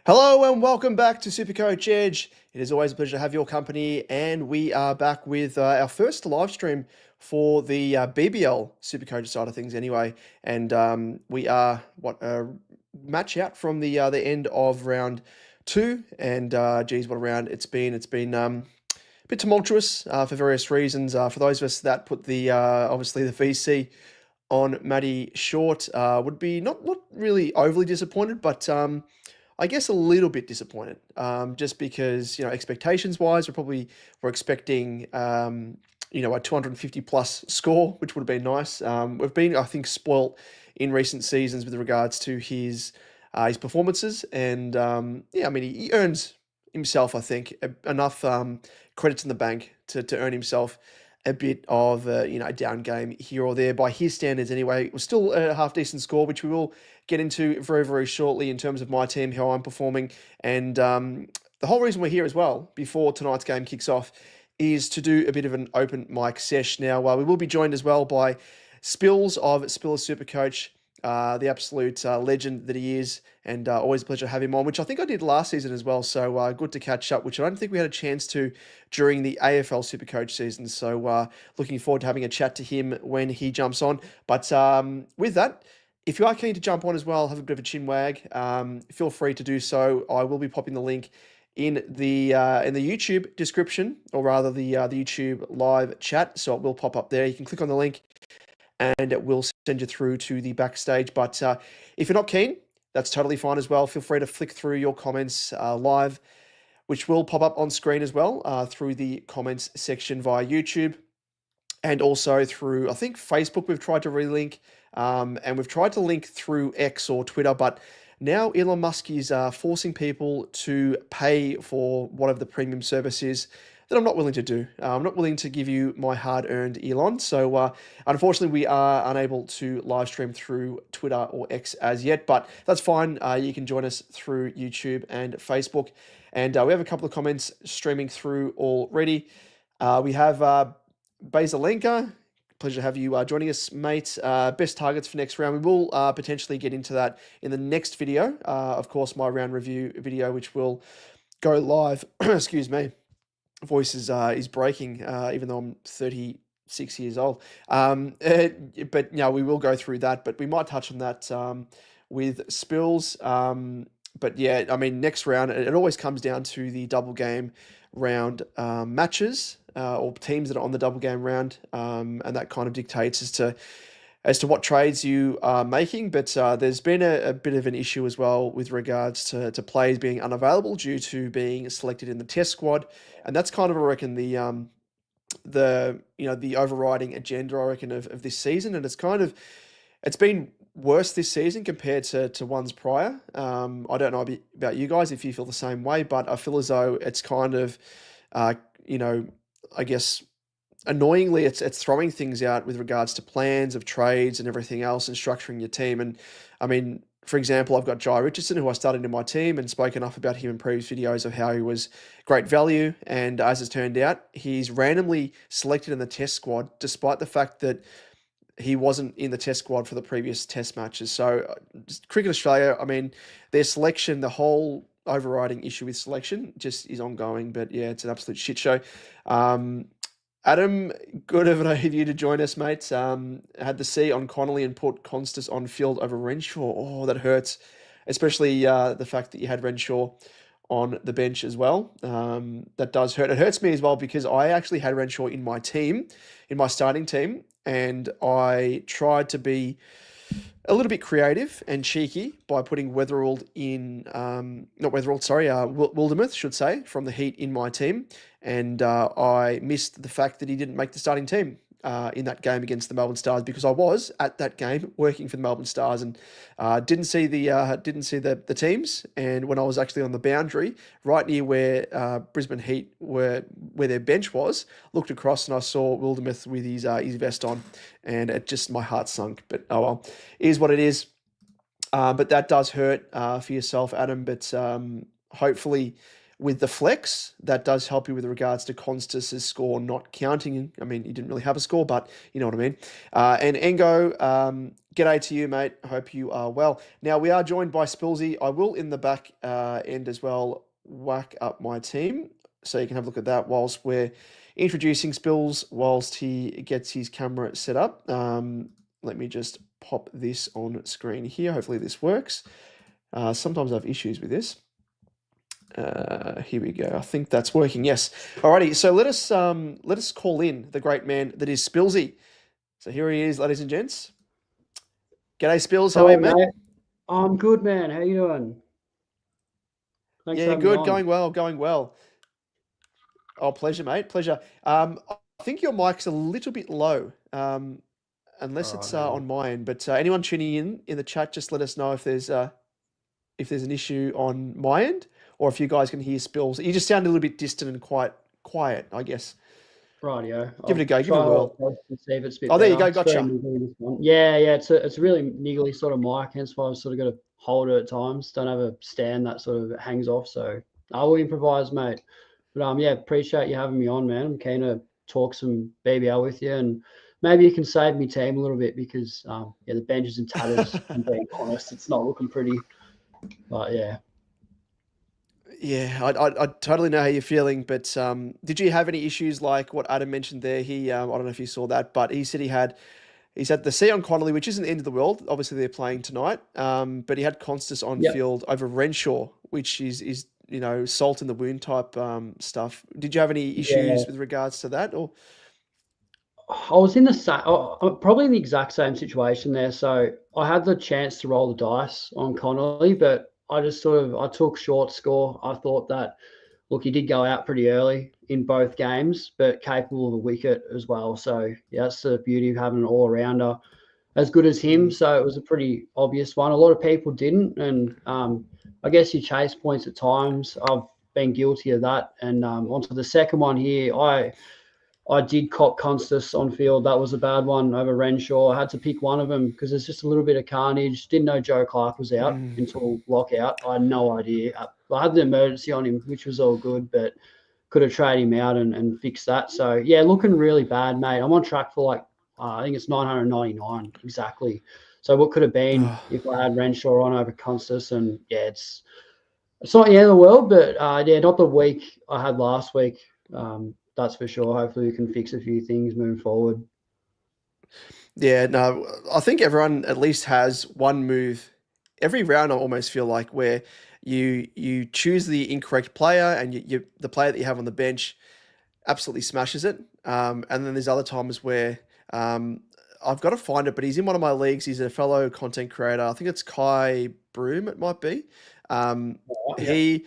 Hello and welcome back to SuperCoach Edge. It is always a pleasure to have your company, and we are back with our first live stream for the BBL SuperCoach side of things, anyway. And we are a match out from the end of round two, and geez, what a round it's been! It's been a bit tumultuous for various reasons. For those of us that put the obviously the VC on Matty Short, would be not really overly disappointed, but I guess a little bit disappointed, just because, expectations wise, we're expecting, a 250 plus score, which would have been nice. We've been, I think, spoilt in recent seasons with regards to his performances, and yeah, I mean, he earns himself, I think, enough credits in the bank to earn himself a bit of a down game here or there by his standards. Anyway, it was still a half decent score, which we will get into very shortly in terms of my team, how I'm performing, and the whole reason we're here as well before tonight's game kicks off is to do a bit of an open mic sesh. Now, we will be joined as well by Spills of Spiller Supercoach, the absolute legend that he is, and always a pleasure to have him on, which I think I did last season as well. So good to catch up, which I don't think we had a chance to during the AFL Supercoach season. So looking forward to having a chat to him when he jumps on. But with that, if you are keen to jump on as well, have a bit of a chin wag, feel free to do so. I will be popping the link in the YouTube description, or rather the YouTube live chat. So it will pop up there. You can click on the link and it will send you through to the backstage. But if you're not keen, that's totally fine as well. Feel free to flick through your comments live, which will pop up on screen as well through the comments section via YouTube, and also through, I think, Facebook. We've tried to relink, and we've tried to link through X or Twitter, but now Elon Musk is forcing people to pay for whatever the premium service is that I'm not willing to do. I'm not willing to give you my hard-earned Elon. So unfortunately, we are unable to live stream through Twitter or X as yet, but that's fine. You can join us through YouTube and Facebook. And we have a couple of comments streaming through already. We have Basalenka. Pleasure to have you joining us, mate. Best targets for next round. We will potentially get into that in the next video. Of course, my round review video, which will go live. Excuse me. Voice is breaking, even though I'm 36 years old. But yeah, we will go through that. But we might touch on that with Spills. But yeah, I mean, next round, it always comes down to the double game round matches or teams that are on the double game round, and that kind of dictates as to what trades you are making. But there's been a bit of an issue as well with regards to players being unavailable due to being selected in the test squad, and that's kind of, I reckon, the overriding agenda, I reckon, of this season. And it's been worse this season compared to ones prior. I don't know about you guys if you feel the same way, but I feel as though it's kind of, I guess, annoyingly, it's throwing things out with regards to plans of trades and everything else and structuring your team. And I mean, for example, I've got Jai Richardson, who I started in my team, and spoke enough about him in previous videos of how he was great value. And as it's turned out, he's randomly selected in the test squad, despite the fact that he wasn't in the test squad for the previous test matches. So Cricket Australia, I mean, their selection, the whole overriding issue with selection just is ongoing. But yeah, it's an absolute shit show. Adam, good of you to join us, mate. Had the C on Connolly and put Constas on field over Renshaw. Oh, that hurts. Especially the fact that you had Renshaw on the bench as well. That does hurt. It hurts me as well because I actually had Renshaw in my team, in my starting team, and I tried to be a little bit creative and cheeky by putting Wildermuth, should say, from the Heat in my team. And I missed the fact that he didn't make the starting team in that game against the Melbourne Stars, because I was at that game working for the Melbourne Stars and didn't see the teams. And when I was actually on the boundary, right near where Brisbane Heat where their bench was, looked across and I saw Wildermuth with his vest on, and my heart sunk. But oh well, it is what it is. But that does hurt for yourself, Adam. But hopefully, with the flex, that does help you with regards to Constas' score not counting. I mean, he didn't really have a score, but you know what I mean. And Engo, G'day to you, mate. I hope you are well. Now, we are joined by Spilsy. I will, in the back end as well, whack up my team so you can have a look at that whilst we're introducing Spills, whilst he gets his camera set up. Let me just pop this on screen here. Hopefully this works. Sometimes I have issues with this. Here we go. I think that's working. Yes. Alrighty. So let us call in the great man that is Spilsy. So here he is, ladies and gents. G'day, Spills. How are you, Hello, mate? mate. I'm good, man. How you doing? Thanks for Yeah, having me good. on. Going well. Going well. Oh, pleasure, mate. Pleasure. I think your mic's a little bit low, All unless right, it's hang on. on my end. But anyone tuning in the chat, just let us know if there's an issue on my end, or if you guys can hear Spills. You just sound a little bit distant and quite quiet, I guess. Rightio. Give it a I'll go. Give it a try all whirl. close and see if it's a bit Oh, there you better. go. It's very Gotcha. niggly, this one. Yeah, it's a really niggly sort of mic, hence why I've sort of got to hold it at times. Don't have a stand that sort of hangs off, so I will improvise, mate. But yeah, appreciate you having me on, man. I'm keen to talk some BBL with you, and maybe you can save me team a little bit because yeah, the bench is in tatters. I'm being honest, it's not looking pretty. But yeah. Yeah, I totally know how you're feeling, but did you have any issues like what Adam mentioned there? I don't know if you saw that, but he said he's had the C on Connolly, which isn't the end of the world. Obviously, they're playing tonight, but he had Constas on Yep. field over Renshaw, which is salt in the wound type stuff. Did you have any Yeah. issues with regards to that, or? I was in the same, probably in the exact same situation there. So I had the chance to roll the dice on Connolly, but I just I took short score. I thought that, look, he did go out pretty early in both games, but capable of a wicket as well. So yeah, that's the beauty of having an all rounder as good as him. Mm, So it was a pretty obvious one. A lot of people didn't, and I guess you chase points at times. I've been guilty of that. And onto the second one here, I did cop Constas on field. That was a bad one over Renshaw. I had to pick one of them because there's just a little bit of carnage. Didn't know Joe Clark was out mm. until lockout. I had no idea. I had the emergency on him, which was all good, but could have traded him out and fixed that. So, yeah, looking really bad, mate. I'm on track for I think it's 999 exactly. So, what could have been Oh, if I had Renshaw on over Constas? And, yeah, it's not the end of the world, but yeah, not the week I had last week. That's for sure. Hopefully, we can fix a few things moving forward. yeah, no, I think everyone at least has one move every round. I almost feel like where you choose the incorrect player and the player that you have on the bench absolutely smashes it. And then there's other times where I've got to find it, but he's in one of my leagues. He's a fellow content creator. I think it's Kai Broom, it might be. Um, Oh, yeah. he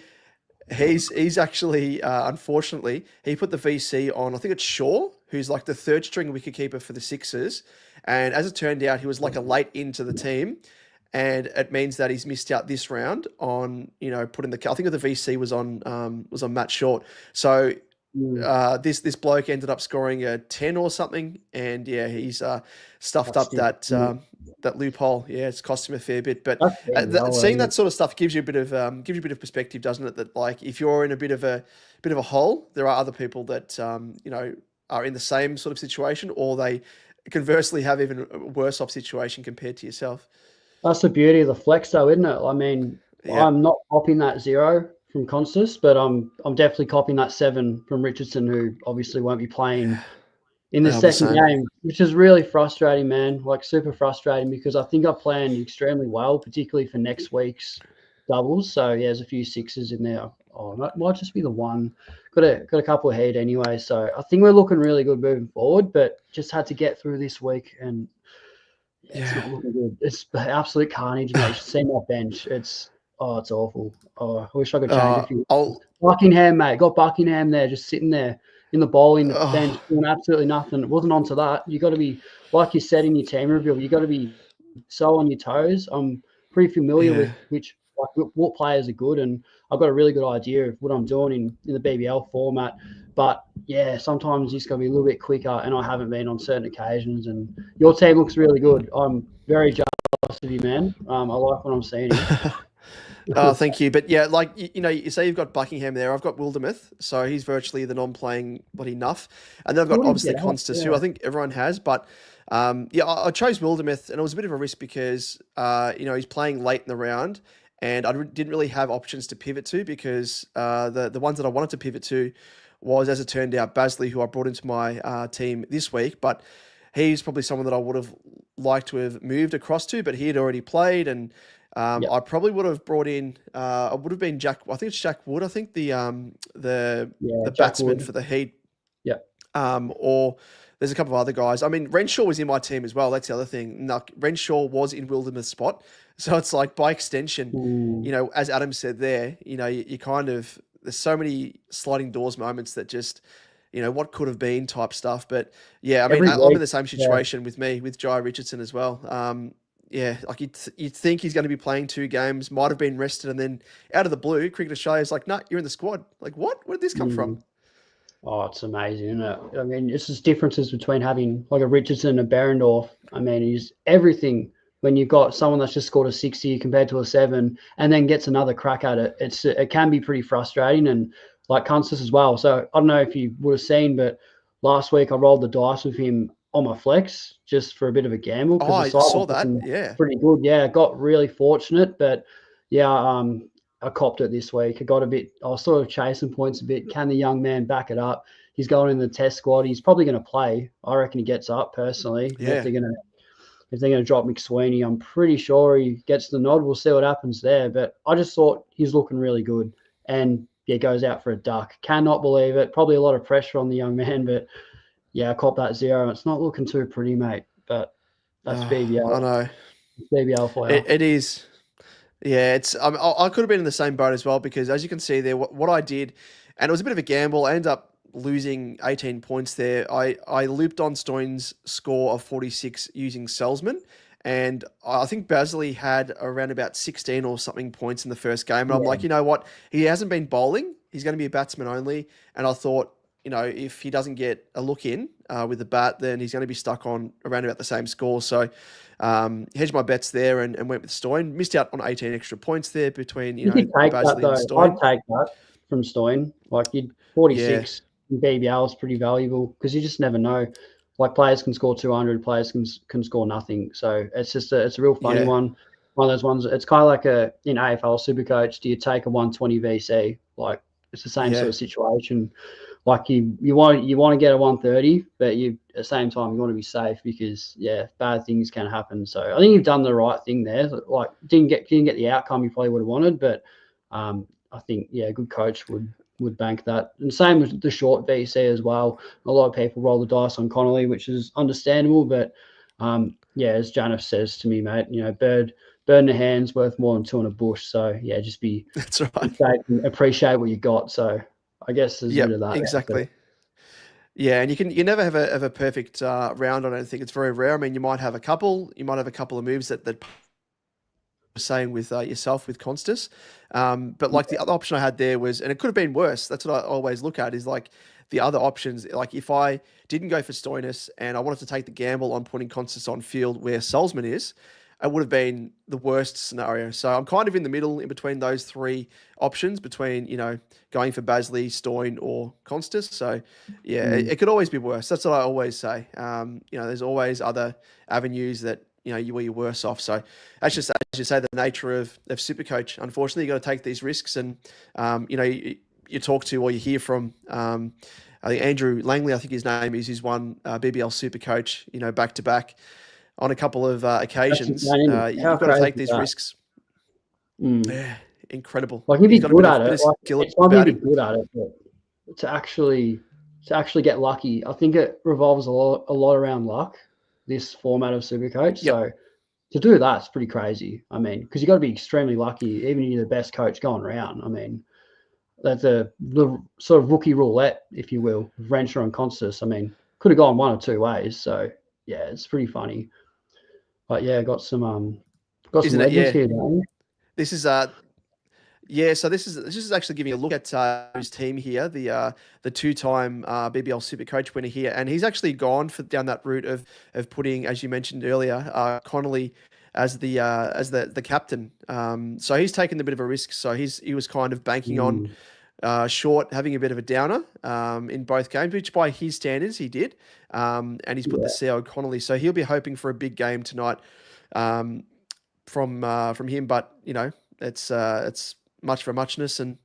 he's actually unfortunately he put the VC on. I think it's Shaw, who's like the third string wicketkeeper for the Sixers. And as it turned out, he was like a late into the team, and it means that he's missed out this round on putting the. I think the VC was on Matt Short. So Mm, this bloke ended up scoring a 10 or something, and yeah, he's stuffed that's up still that loophole. Yeah, it's cost him a fair bit, but that's fairly well, seeing isn't that it? sort of stuff gives you a bit of perspective, doesn't it? That like if you're in a bit of a hole, there are other people that are in the same sort of situation, or they conversely have even a worse off situation compared to yourself. That's the beauty of the flex, though, isn't it? I mean, Yep. I'm not copying that 0 from Constas, but I'm definitely copying that 7 from Richardson, who obviously won't be playing in the I'm the second same. game, which is really frustrating, man. Like super frustrating because I think I planned extremely well, particularly for next week's doubles. So yeah, there's a few sixes in there. Oh, it might just be the one. Got a couple of heat anyway. So I think we're looking really good moving forward, but just had to get through this week and yeah, it's Yeah. not looking good. It's absolute carnage, mate. You should see my bench. It's awful. Oh, I wish I could change a few. I'll. Buckingham, mate. Got Buckingham there, just sitting there in the bowling bench Oh, doing absolutely nothing. It wasn't onto that. You got to be, like you said in your team review, you got to be so on your toes. I'm pretty familiar yeah. with what players are good, and I've got a really good idea of what I'm doing in the BBL format. But yeah, sometimes you just got to be a little bit quicker, and I haven't been on certain occasions. And your team looks really good. I'm very jealous of you, man. I like what I'm seeing Oh, here. thank you. But yeah, like you say you've got Buckingham there. I've got Wildermuth, so he's virtually the non-playing bloody nuff. And then I've got What did he obviously get up? Constas, who I Yeah. think everyone has. But Yeah, I chose Wildermyth, and it was a bit of a risk because he's playing late in the round, and didn't really have options to pivot to because the ones that I wanted to pivot to was, as it turned out, Basley, who I brought into my team this week, but he's probably someone that I would have liked to have moved across to, but he had already played, and Yep. I probably would have brought in. I would have been Jack. I think it's Jack Wood. I think Yeah, the Jack batsman Wood. for the Heat, Yep. or there's a couple of other guys. I mean, Renshaw was in my team as well. That's the other thing. No, Renshaw was in Wildermouth's spot, so it's like by extension, Mm. as Adam said there, you kind of there's so many sliding doors moments that just, what could have been type stuff. But yeah, I mean, Every I'm in week. the same Yeah. situation with me with Jai Richardson as well. Yeah, like you'd think he's going to be playing 2 games, might have been rested, and then out of the blue, Cricket Australia is like, "No, you're in the squad." Like, what? Where did this come from? Mm. Oh, it's amazing, isn't it? I mean, it's just differences between having like a Richardson and a Berendorf. I mean, he's everything when you've got someone that's just scored a 60 compared to a 7 and then gets another crack at it. It can be pretty frustrating, and like Kunstler as well. So I don't know if you would have seen, but last week I rolled the dice with him on my flex just for a bit of a gamble Oh, because the I side saw was that. looking Yeah. pretty good. Yeah, got really fortunate, but yeah, I copped it this week. I was sort of chasing points a bit. Can the young man back it up? He's going in the test squad. He's probably going to play. I reckon he gets up personally. And Yeah. if they're going to drop McSweeney, I'm pretty sure he gets the nod. We'll see what happens there. But I just thought he's looking really good, and yeah, goes out for a duck. Cannot believe it. Probably a lot of pressure on the young man, but yeah, I copped that 0. It's not looking too pretty, mate. But that's I BBL. know. It's BBL for you. It is. Yeah, it's. I could have been in the same boat as well because, as you can see there, what I did, and it was a bit of a gamble. I ended up losing 18 points there. I looped on Stoine's score of 46 using Salesman, and I think Basley had around about 16 or something points in the first game. And I'm Yeah. like, you know what? He hasn't been bowling. He's going to be a batsman only. And I thought, if he doesn't get a look in with the bat, then he's going to be stuck on around about the same score. So hedged my bets there and went with Stoin. Missed out on 18 extra points there between, You could take that Basley and though. I'd Stoin. take that from Stoin. Like you'd Yeah, 46 in BBL is pretty valuable because you just never know. Like players can score 200, players can score nothing. So it's a real funny yeah, one. One of those ones. It's kind of like in AFL Supercoach. Do you take a 120 VC? Like it's the same sort yeah. of situation. Like you want to get a 130, but you at the same time you want to be safe because yeah, bad things can happen. So I think you've done the right thing there. Like didn't get the outcome you probably would have wanted, but I think yeah, a good coach would bank that. And same with the short VC as well. A lot of people roll the dice on Connolly, which is understandable, but yeah, as Janif says to me, mate, bird in the hand's worth more than two in a bush. So yeah, just That's right. be safe and appreciate what you got. So I guess there's a bit Yep, of that there. But exactly. Yeah, and you never have a perfect round. I don't think it's very rare. I mean, you might have a couple. You might have a couple of moves that saying with yourself with Constus. But like the other option I had there was, and it could have been worse. That's what I always look at is like the other options. Like if I didn't go for Stoinis and I wanted to take the gamble on putting Constus on field where Salzman is, it would have been the worst scenario. So I'm kind of in the middle in between those 3 options between, going for Basley, Stoin or Constus. So yeah, it could always be worse. That's what I always say. There's always other avenues that, where you're worse off. So that's just, as you say, the nature of Supercoach. Unfortunately, you got to take these risks, and you talk to or you hear from. I think Andrew Langley, I think his name is, he's won BBL Supercoach, back to back on a couple of that's occasions. insane, isn't it? How You've got to crazy take is these that? risks. Mm. Yeah, incredible. Like he'd be He's got a good bit at of it. Like skill it's one thing about to be him. good at it, but to actually get lucky, I think it revolves a lot around luck. This format of Supercoach, Yep. so to do that's pretty crazy. I mean, because you got to be extremely lucky, even if you're the best coach going around. I mean, that's the sort of rookie roulette, if you will, with Renshaw and Constus. I mean, could have gone one or two ways. So yeah, it's pretty funny. But yeah, got some Isn't it? legends Yeah. here, don't you? This is Yeah, so this is actually giving a look at his team here, the two-time BBL Supercoach winner here, and he's actually gone down that route of putting, as you mentioned earlier, Connolly as the captain. So he's taken a bit of a risk. So he was kind of banking on Mm. Short having a bit of a downer in both games, which by his standards he did, and he's put the Yeah. CO Connolly, so he'll be hoping for a big game tonight um, from him. But it's much for muchness, and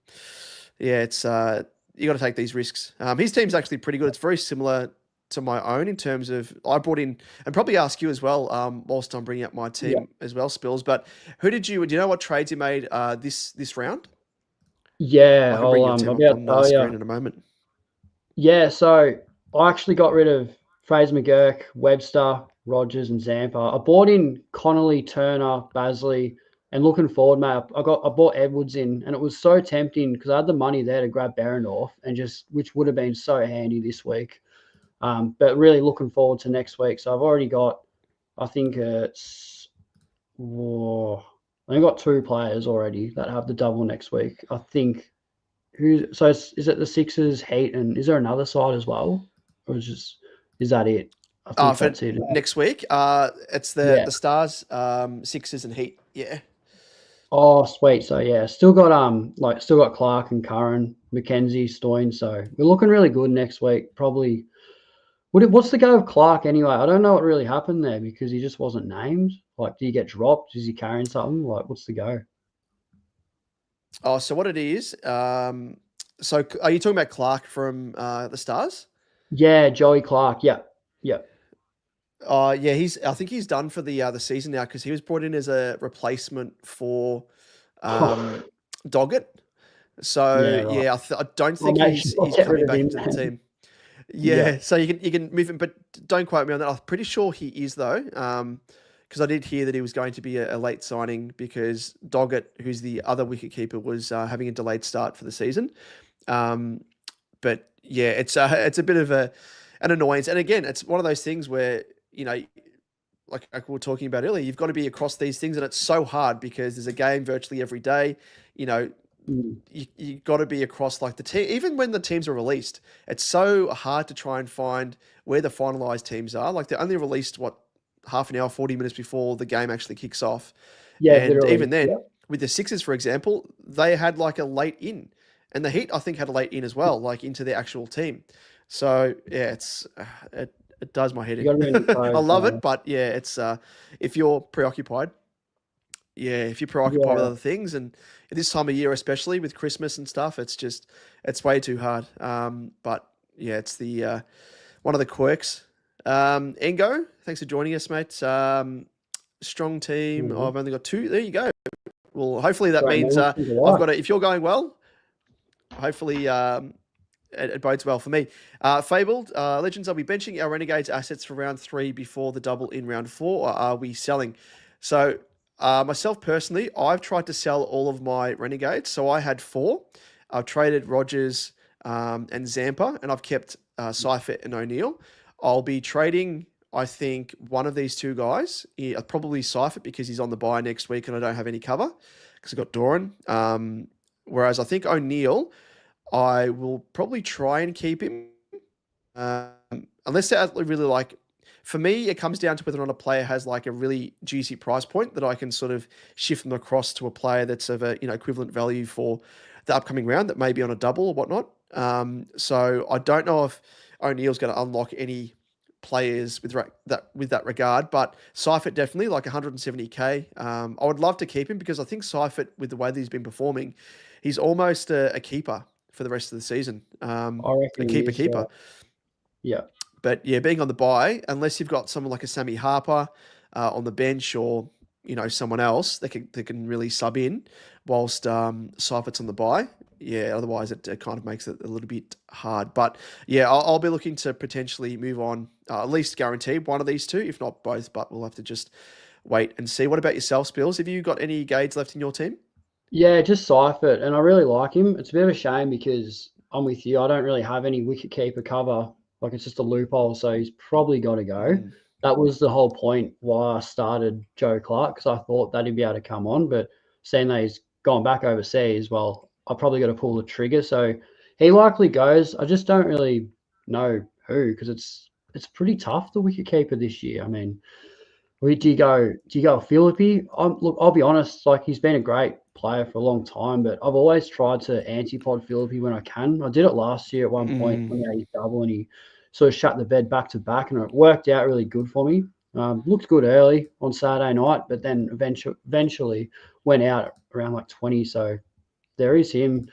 yeah, it's you got to take these risks. His team's actually pretty good. It's very similar to my own in terms of I brought in and probably ask you as well. Whilst I'm bringing up my Yeah. team as well, Spills. But do you know what trades you made this round? I Yeah, can bring your I'll team be up able to on tell screen you. in a moment. Yeah, so I actually got rid of Fraser McGurk, Webster, Rogers, and Zampa. I bought in Connolly, Turner, Basley, and looking forward, mate, I bought Edwards in, and it was so tempting because I had the money there to grab Berendorf and which would have been so handy this week. But really looking forward to next week. So I've already got, I think it's, whoa, I've got 2 players already that have the double next week. I think is it the Sixers, Heat, and is there another side as well, or is that it? I think For that's it. next week, it's Yeah. the Stars, Sixers, and Heat. Yeah. Oh, sweet. So yeah, still got Clark and Curran, McKenzie, Stoyne. So we're looking really good next week. Probably. What's the go of Clark anyway? I don't know what really happened there because he just wasn't named. Like, did he get dropped? Is he carrying something? Like, what's the go? Oh, so what it is? So are you talking about Clark from the Stars? Yeah, Joey Clark. Yeah, yeah. Yeah, I think he's done for the season now because he was brought in as a replacement for um, Doggett. Yeah, So right. yeah, I don't I'll think make sure he's I get rid coming of back him into the then. team. Yeah. Yeah, so you can move him, but don't quote me on that. I'm pretty sure he is though, because I did hear that he was going to be a late signing because Doggett, who's the other wicketkeeper, was having a delayed start for the season. Um, but yeah, it's a bit of an annoyance, and again, it's one of those things where like we were talking about earlier, you've got to be across these things, and it's so hard because there's a game virtually every day. You know, Mm. you got to be across like the team. Even when the teams are released, it's so hard to try and find where the finalized teams are. Like they're only released what half an hour, 40 minutes before the game actually kicks off. Yeah, And literally. even Yeah. then, with the Sixers, for example, they had like a late in, and the Heat I think had a late in as well, like into their actual team. So yeah, it does my head You got to be in the in. I pros. love it, but yeah, it's if you're preoccupied, yeah, if you're preoccupied with Yeah. other things, and at this time of year, especially with Christmas and stuff, it's way too hard. But yeah, it's the one of the quirks. Engo, thanks for joining us, mate. Strong team. Mhm. I've only got two. There you go. Well, hopefully that Great means man. Welcome to I've life. got if you're going well, hopefully it bodes well for me. Fabled Legends, are we benching our Renegades assets for round 3 before the double in round 4, or are we selling? So, myself personally, I've tried to sell all of my Renegades. So I had 4. I've traded Rogers and Zampa, and I've kept Seifert and O'Neill. I'll be trading, I think, one of these two guys, probably Seifert because he's on the bye next week and I don't have any cover because I've got Doran. Whereas I think O'Neill, I will probably try and keep him. Unless they're really like, for me, it comes down to whether or not a player has like a really juicy price point that I can sort of shift them across to a player that's of a equivalent value for the upcoming round that may be on a double or whatnot. So I don't know if O'Neill's going to unlock any players with that regard, but Seifert definitely like 170k. I would love to keep him because I think Seifert, with the way that he's been performing, he's almost a keeper for the rest of the season. I A reckon he keeper is. Yeah. keeper. Yeah. But yeah, being on the bye, unless you've got someone like a Sammy Harper on the bench or someone else that can really sub in whilst Seifert's on the bye. Yeah, otherwise it kind of makes it a little bit hard. But yeah, I'll be looking to potentially move on, at least guarantee one of these two, if not both. But we'll have to just wait and see. What about yourself, Spills? Have you got any Gades left in your team? Yeah, just Seifert, and I really like him. It's a bit of a shame because I'm with you. I don't really have any wicketkeeper cover. Like, it's just a loophole, so he's probably got to go. Mm. That was the whole point why I started Joe Clark, because I thought that he'd be able to come on. But seeing that he's gone back overseas, well, I probably got to pull the trigger. So he likely goes. I just don't really know who, because it's pretty tough, the wicketkeeper this year. I mean, do you go Philippi? Look, I'll be honest. Like, he's been a great player for a long time, but I've always tried to anti-pod Philippi when I can. I did it last year at one point when he had his double and he sort of shut the bed back to back, and it worked out really good for me. Looked good early on Saturday night, but then eventually went out around like 20. So there is him.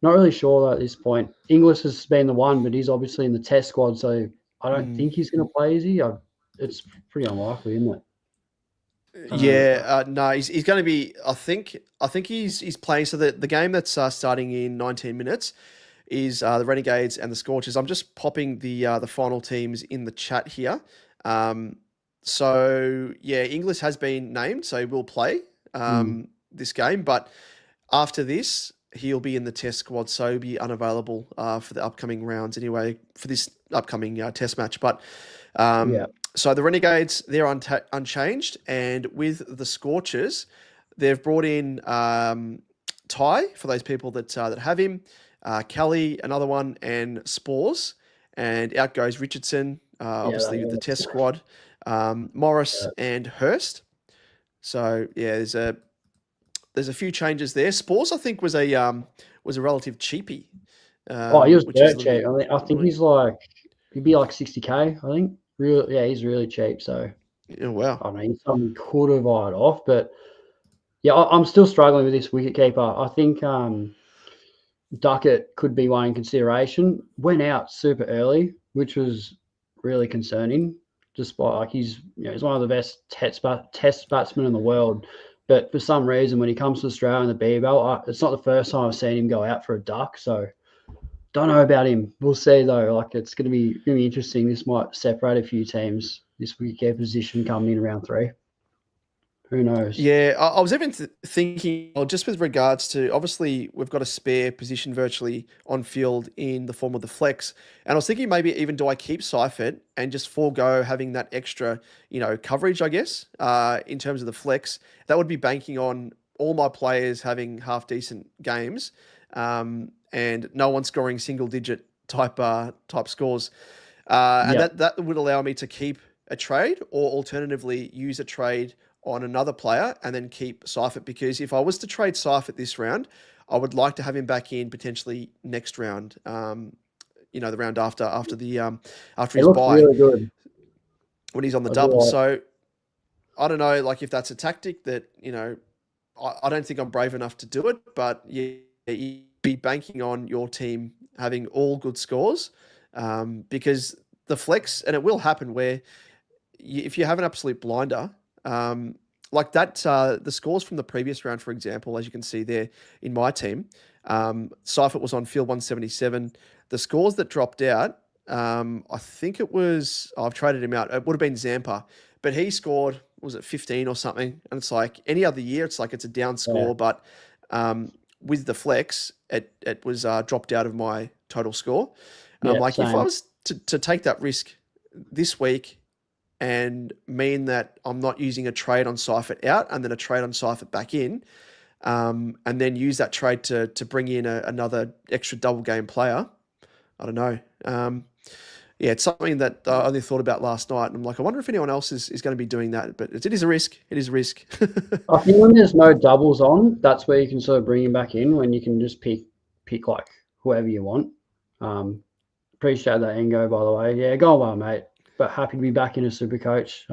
Not really sure though at this point. Inglis has been the one, but he's obviously in the test squad, so I don't think he's going to play, is he? It's pretty unlikely, isn't it? Don't know. Yeah, no, he's going to be. I think he's playing. So the game that's starting in 19 minutes is the Renegades and the Scorchers. I'm just popping the final teams in the chat here. So yeah, Inglis has been named, so he will play this game. But after this, he'll be in the test squad, so he'll be unavailable for the upcoming rounds anyway, for this upcoming test match. But Yeah, so the Renegades, they're unchanged, and with the Scorchers, they've brought in Ty for those people that have him, Kelly, another one, and Spores, and out goes Richardson, yeah, obviously with the test squad, Morris and Hurst. So yeah, there's a few changes there. Spores, I think, was a relative cheapie, oh, he was which is a dirt little cheap. bit I think annoying. he'd be like 60K, I think. Yeah, he's really cheap. So Oh wow. I mean, someone could have eyed off, but yeah, I'm still struggling with this wicket keeper. I think Duckett could be one in consideration. Went out super early, which was really concerning. Despite like he's one of the best test batsmen in the world, but for some reason when he comes to Australia in the BBL, it's not the first time I've seen him go out for a duck. So don't know about him. We'll see though. Like it's gonna be interesting. This might separate a few teams. This wicket position coming in round 3. Who knows? Yeah, I was even thinking, well, just with regards to obviously we've got a spare position virtually on field in the form of the flex, and I was thinking maybe even do I keep Seifert and just forego having that extra, coverage, I guess, in terms of the flex. That would be banking on all my players having half decent games, and no one scoring single digit type scores, and Yeah, that would allow me to keep a trade or alternatively use a trade on another player and then keep Seifert, because if I was to trade Seifert this round, I would like to have him back in potentially next round. The round after it his looks bye really good. when he's on the I do double. like. So I don't know, like if that's a tactic that I don't think I'm brave enough to do it, but yeah, you'd be banking on your team having all good scores, because the flex, and it will happen where if you have an absolute blinder, like that, the scores from the previous round, for example, as you can see there in my team, Seifert was on field 177. The scores that dropped out, I think it was, I've traded him out. It would have been Zampa, but he scored, was it 15 or something? And it's like any other year, it's like it's a down Yeah, score, but with the flex, it was dropped out of my total score. And I'm yeah, like, if I same. was to take that risk this week and mean that I'm not using a trade on Seifert out and then a trade on Seifert back in, and then use that trade to bring in another extra double game player. I don't know. Yeah, it's something that I only thought about last night, and I'm like, I wonder if anyone else is going to be doing that. But it is a risk. It is a risk. I think when there's no doubles on, that's where you can sort of bring him back in when you can just pick like whoever you want. Appreciate that, Ingo, by the way. Yeah, go on well, mate. But happy to be back in a super coach.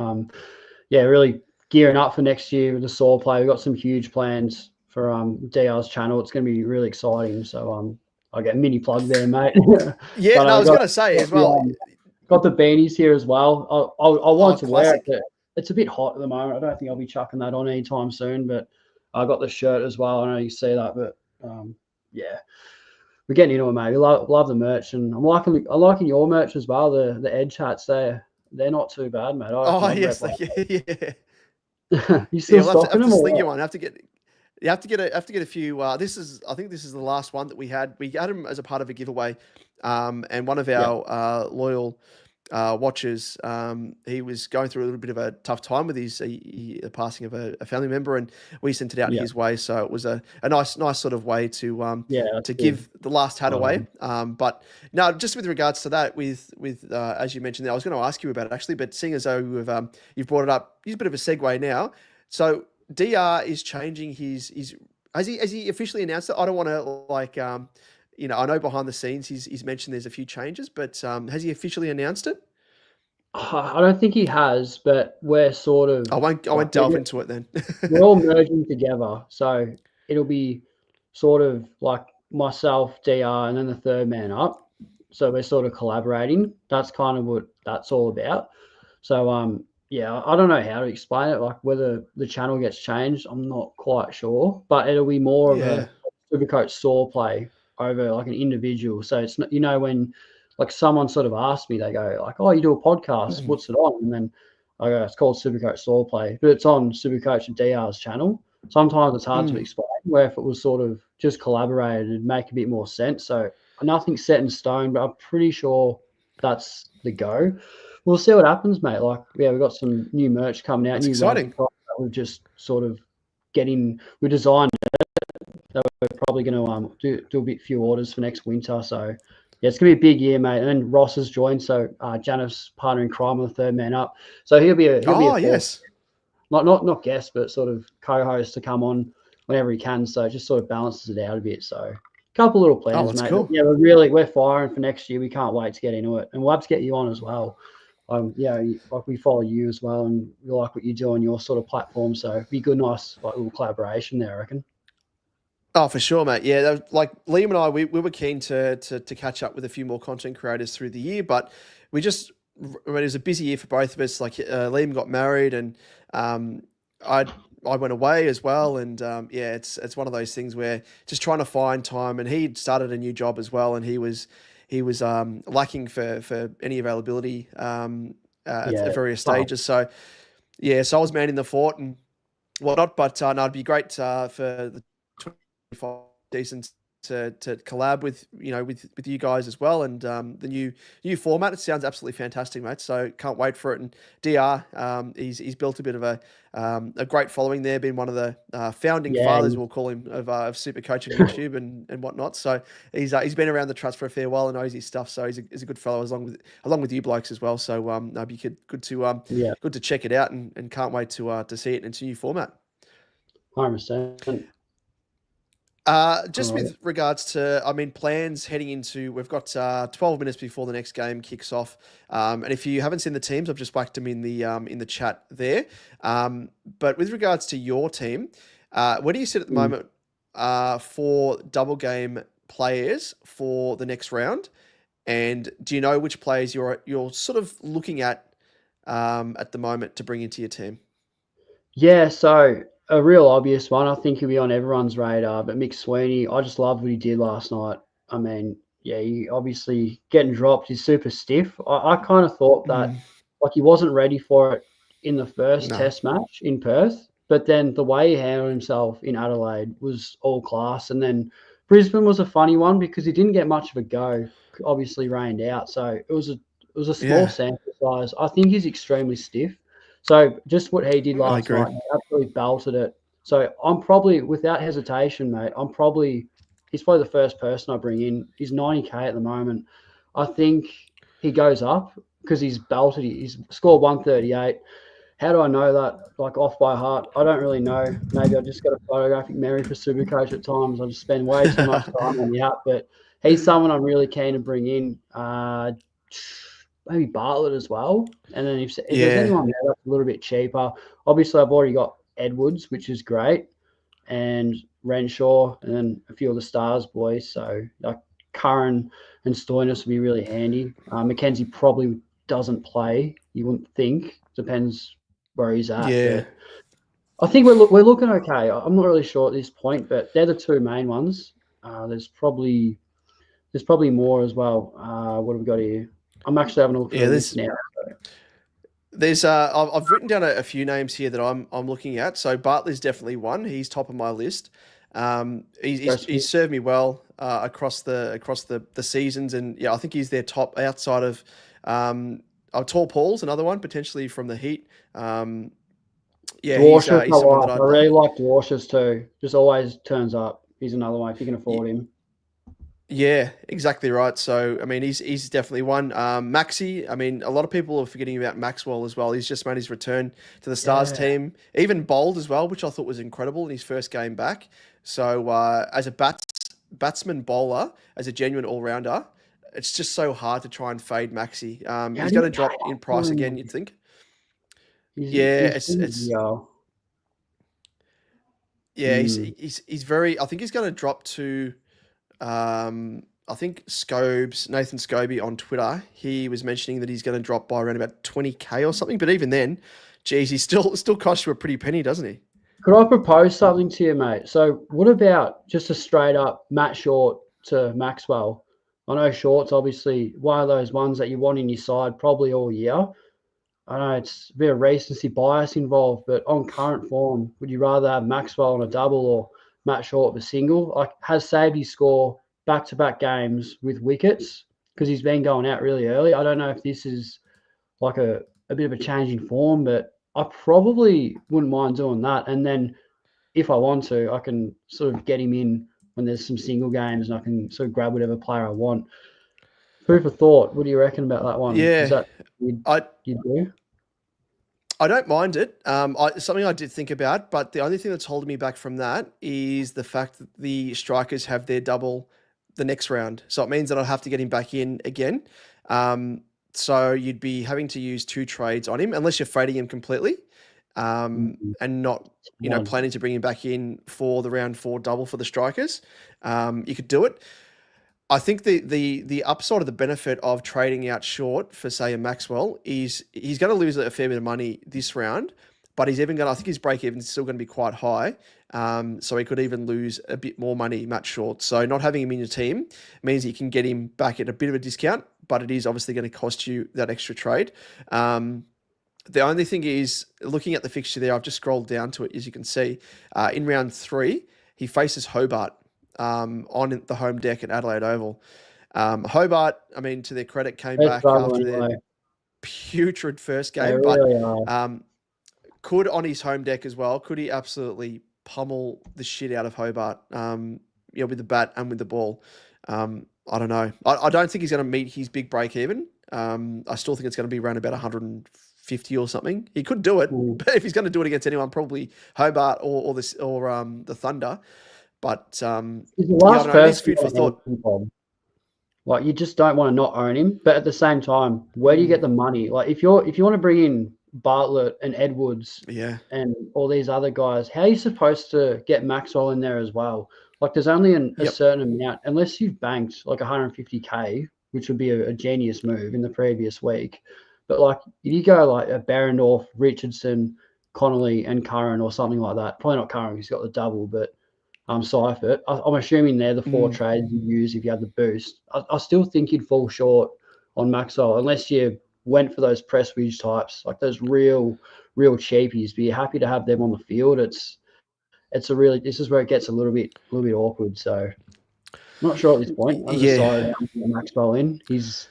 Yeah, really gearing up for next year with the Saw play. We've got some huge plans for DR's channel. It's going to be really exciting. So I get a mini plug there, mate. Yeah, But no, I I was got going to say got as well. the beanies here as well. I Oh, wanted to wear it, classic. but it's a bit hot at the moment. I don't think I'll be chucking that on anytime soon. But I got the shirt as well. I know you see that, but yeah, we're getting into it, mate. We love the merch, and I'm liking your merch as well. The Edge hats, they're not too bad, mate. I reckon Oh, I'd rep yes, one. yeah, yeah. You Yeah, still we'll have to stocking them sling you or? one. You have to get a few. I think this is the last one that we had. We had them as a part of a giveaway, and one of Yeah, our loyal watchers, he was going through a little bit of a tough time with the passing of a family member, and we sent it out yeah, his way. So it was a nice sort of way yeah. That's to good. give the last hat Well away. done. But no, just with regards to that, with as you mentioned there, I was going to ask you about it actually, but seeing as though you've brought it up, here's a bit of a segue now. So DR is changing his Has he officially announced it? I don't want to I know behind the scenes he's mentioned there's a few changes, but has he officially announced it? I don't think he has, but we're sort of I like won't delve into it then. we're all merging together. So it'll be sort of like myself, DR, and then the third man up. So we're sort of collaborating. That's kind of what that's all about. So yeah, I don't know how to explain it. Like whether the channel gets changed, I'm not quite sure. But it'll be more of Yeah. a Supercoach saw play over like an individual. So it's not, when like someone sort of asked me, they go like, "Oh, you do a podcast? Mhm. What's it on?" And then I go, "It's called Supercoach saw play, but it's on Supercoach and DR's channel." Sometimes it's hard to Mm. explain. Where if it was sort of just collaborated, it'd make a bit more sense. So nothing's set in stone, but I'm pretty sure that's the go. We'll see what happens, mate. Like, yeah, we've got some new merch coming out, That's new razor exciting. products that we've just sort of we designed that we're probably going to do a bit few orders for next winter. So yeah, it's gonna be a big year, mate. And then Ross has joined, so Janeth's partner in crime on the third man up. So he'll be a Oh, fourth, yes. not guest, but sort of co-host to come on whenever he can. So it just sort of balances it out a bit. So a couple little Oh, plans, that's mate. But cool. yeah, we're firing for next year. We can't wait to get into it, and we'll have to get you on as well. Yeah, like we follow you as well, and we like what you do on your sort of platform. So it'd be good, nice like little collaboration there, I reckon. Oh, for sure, mate. Yeah, like Liam and I, we were keen to catch up with a few more content creators through the year, but we just, I mean, it was a busy year for both of us. Like Liam got married, and um, I I went away as well, and yeah, it's one of those things where just trying to find time. And he started a new job as well, and he was lacking for any availability at Yeah, various tough. stages. So yeah, so I was manning the fort and whatnot. But no, it'd be great for the 25 season to collab with with you guys as well, and the new format. It sounds absolutely fantastic, mate. So can't wait for it. And Dr, he's built a bit of a great following there. Been one of the founding Yeah, fathers, we'll call him, of SuperCoach on YouTube and whatnot. So he's been around the trust for a fair while and knows his stuff. So he's a good fellow, along with you blokes as well. So no, it'd be yeah, good to check it out, and can't wait to see it in its new format. 100%. Just with regards to, I mean, plans heading into, we've got 12 minutes before the next game kicks off. And if you haven't seen the teams, I've just whacked them in the chat there. But with regards to your team, where do you sit at the Mm. moment for double game players for the next round? And do you know which players you're sort of looking at the moment to bring into your team? Yeah, so a real obvious one, I think he'll be on everyone's radar, but Mick Sweeney, I just loved what he did last night. I mean, yeah, he obviously getting dropped, he's super stiff. I kind of thought that Mm, like he wasn't ready for it in the first no. test match in Perth, but then the way he handled himself in Adelaide was all class. And then Brisbane was a funny one because he didn't get much of a go, obviously rained out. So it was a small Yeah, sample size. I think he's extremely stiff. So just what he did I last agree. night, he absolutely belted it. So I'm probably, without hesitation, mate, he's probably the first person I bring in. He's 90K at the moment. I think he goes up because he's belted. He's scored 138. How do I know that? Like off by heart, I don't really know. Maybe I just got a photographic memory for Supercoach at times. I just spend way too much time on the app, but he's someone I'm really keen to bring in. Maybe Bartlett as well. And then if there's Yeah, anyone there that's a little bit cheaper, obviously I've already got Edwards, which is great, and Renshaw, and then a few of the Stars boys. So like Curran and Stoinis would be really handy. Mackenzie probably doesn't play. You wouldn't think. Depends where he's at, yeah. but I think we're looking okay. I'm not really sure at this point, but they're the two main ones. There's probably more as well. What have we got here? I'm actually having a look at Yeah, the list there's now. There's I've written down a few names here that I'm looking at. So Bartley's definitely one. He's top of my list. He's served me well across the seasons, and yeah, I think he's their top outside of Tall Paul's another one potentially from the Heat. Yeah, Dwarshuis, I he's someone that like. I really like Dwarshuis too. Just always turns up. He's another one if you can I afford him. Yeah, exactly right. So, I mean, he's definitely one. Maxi, I mean, a lot of people are forgetting about Maxwell as well. He's just made his return to the Stars Yeah, team. Even Bold as well, which I thought was incredible in his first game back. So as a batsman bowler, as a genuine all rounder, it's just so hard to try and fade Maxi. How He's do going you to pay drop in up for price again, him? you'd think. He's Yeah, he's it's yeah, mm. he's very. I think he's going to drop to. I think Nathan Scobie on Twitter, he was mentioning that he's going to drop by around about 20K or something. But even then, geez, he still costs you a pretty penny, doesn't he? Could I propose something to you, mate? So, what about just a straight up Matt Short to Maxwell? I know Short's obviously one of those ones that you want in your side probably all year. I know it's a bit of recency bias involved, but on current form, would you rather have Maxwell on a double or Matt Short with a single? Like, has saved his score back to back games with wickets because he's been going out really early. I don't know if this is like a bit of a change in form, but I probably wouldn't mind doing that. And then if I want to, I can sort of get him in when there's some single games and I can sort of grab whatever player I want. Food for thought. What do you reckon about that one? Is Yeah, that I you'd do? I don't mind it. Something I did think about, but the only thing that's holding me back from that is the fact that the strikers have their double the next round. So it means that I'll have to get him back in again. Um, so you'd be having to use two trades on him unless you're fading him completely, Mm, and not odd. planning to bring him back in for the round four double for the strikers. You could do it. I think the upside of the benefit of trading out short for say a Maxwell is he's going to lose a fair bit of money this round, but he's even going to, I think his break even is still going to be quite high. So he could even lose a bit more money Matt Short. So not having him in your team means you can get him back at a bit of a discount, but it is obviously going to cost you that extra trade. The only thing is, looking at the fixture there, I've just scrolled down to it, as you can see. In round three, he faces Hobart on the home deck at Adelaide Oval. Hobart, I mean, to their credit, came They're back after struggling, their though. putrid first They game, but really are. could on his home deck as well, could he absolutely pummel the shit out of Hobart, with the bat and with the ball? I don't know. I don't think he's going to meet his big break even. I still think it's going to be around about 150 or something. He could do it, Mm. but if he's going to do it against anyone, probably Hobart or the Thunder. But He's the yeah, I don't last know. It is person you food for want to thought. keep on. Like you just don't want to not own him, but at the same time, where do you Mm, get the money? Like if you want to bring in Bartlett and Edwards yeah. and all these other guys, how are you supposed to get Maxwell in there as well? Like there's only a Yep. certain amount, unless you've banked like 150K, which would be a genius move in the previous week. But like if you go like a Barrendorf, Richardson, Connolly, and Curran or something like that, probably not Curran, he's got the double, but Seifert. I'm assuming they're the four Mm, trades you use if you had the boost. I still think you'd fall short on Maxwell unless you went for those Prestwidge types, like those real cheapies. Be happy to have them on the field. It's a really this is where it gets a little bit awkward. So I'm not sure at this point. I've yeah. decided I'm going to Maxwell in. He's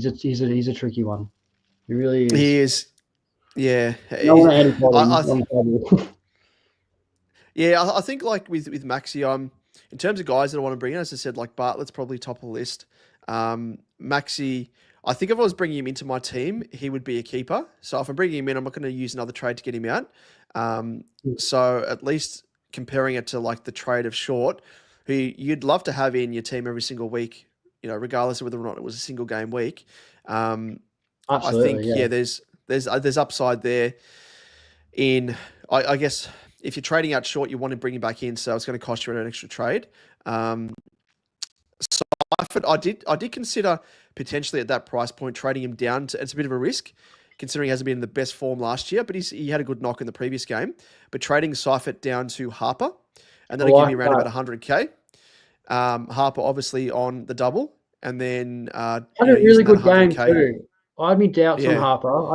a tricky one. He really He is. is. Yeah. No one anti-pot I, him I on trouble. Yeah, I think like with Maxi, in terms of guys that I want to bring in, as I said, like Bartlett's probably top of the list. Maxi, I think if I was bringing him into my team, he would be a keeper. So if I'm bringing him in, I'm not going to use another trade to get him out. Um, so at least comparing it to like the trade of Short, who you'd love to have in your team every single week, regardless of whether or not it was a single game week. Um, I Absolutely, think yeah. there's upside there in I guess if you're trading out short, you want to bring him back in, so it's going to cost you an extra trade. Um, so I did consider potentially at that price point trading him down. It's a bit of a risk, considering he hasn't been in the best form last year, but he had a good knock in the previous game. But trading Seifert down to Harper, and I that'll give me like around about that. 100K. Harper obviously on the double, and then Had a really using that good game 100K. too. I had me doubts on Yeah, Harper.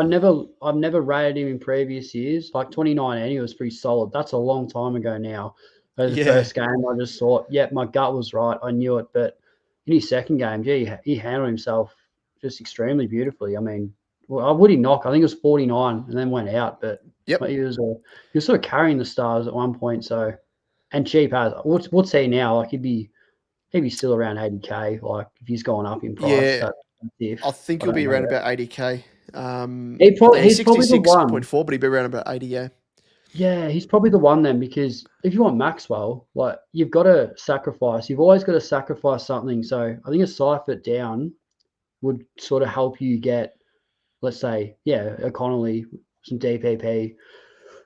I've never rated him in previous years. Like 2019, he was pretty solid. That's a long time ago now. But the yeah, first game, I just thought, yep, my gut was right. I knew it. But in his second game, yeah, he handled himself just extremely beautifully. I mean, well, would he knock? I think it was 49 and then went out. But yep. he was sort of carrying the Stars at one point. So and cheap as what's he now? Like he'd be still around 80K. Like if he's gone up in price, Yeah, that's if I think I he'll don't be know around yet. about 80K. Yeah, he's He's probably the one. 66.4, but he'll be around about 80. Yeah, Yeah, he's probably the one then, because if you want Maxwell, like you've got to sacrifice. You've always got to sacrifice something. So I think a Seifert down would sort of help you get, let's say, yeah, a Connolly, some DPP,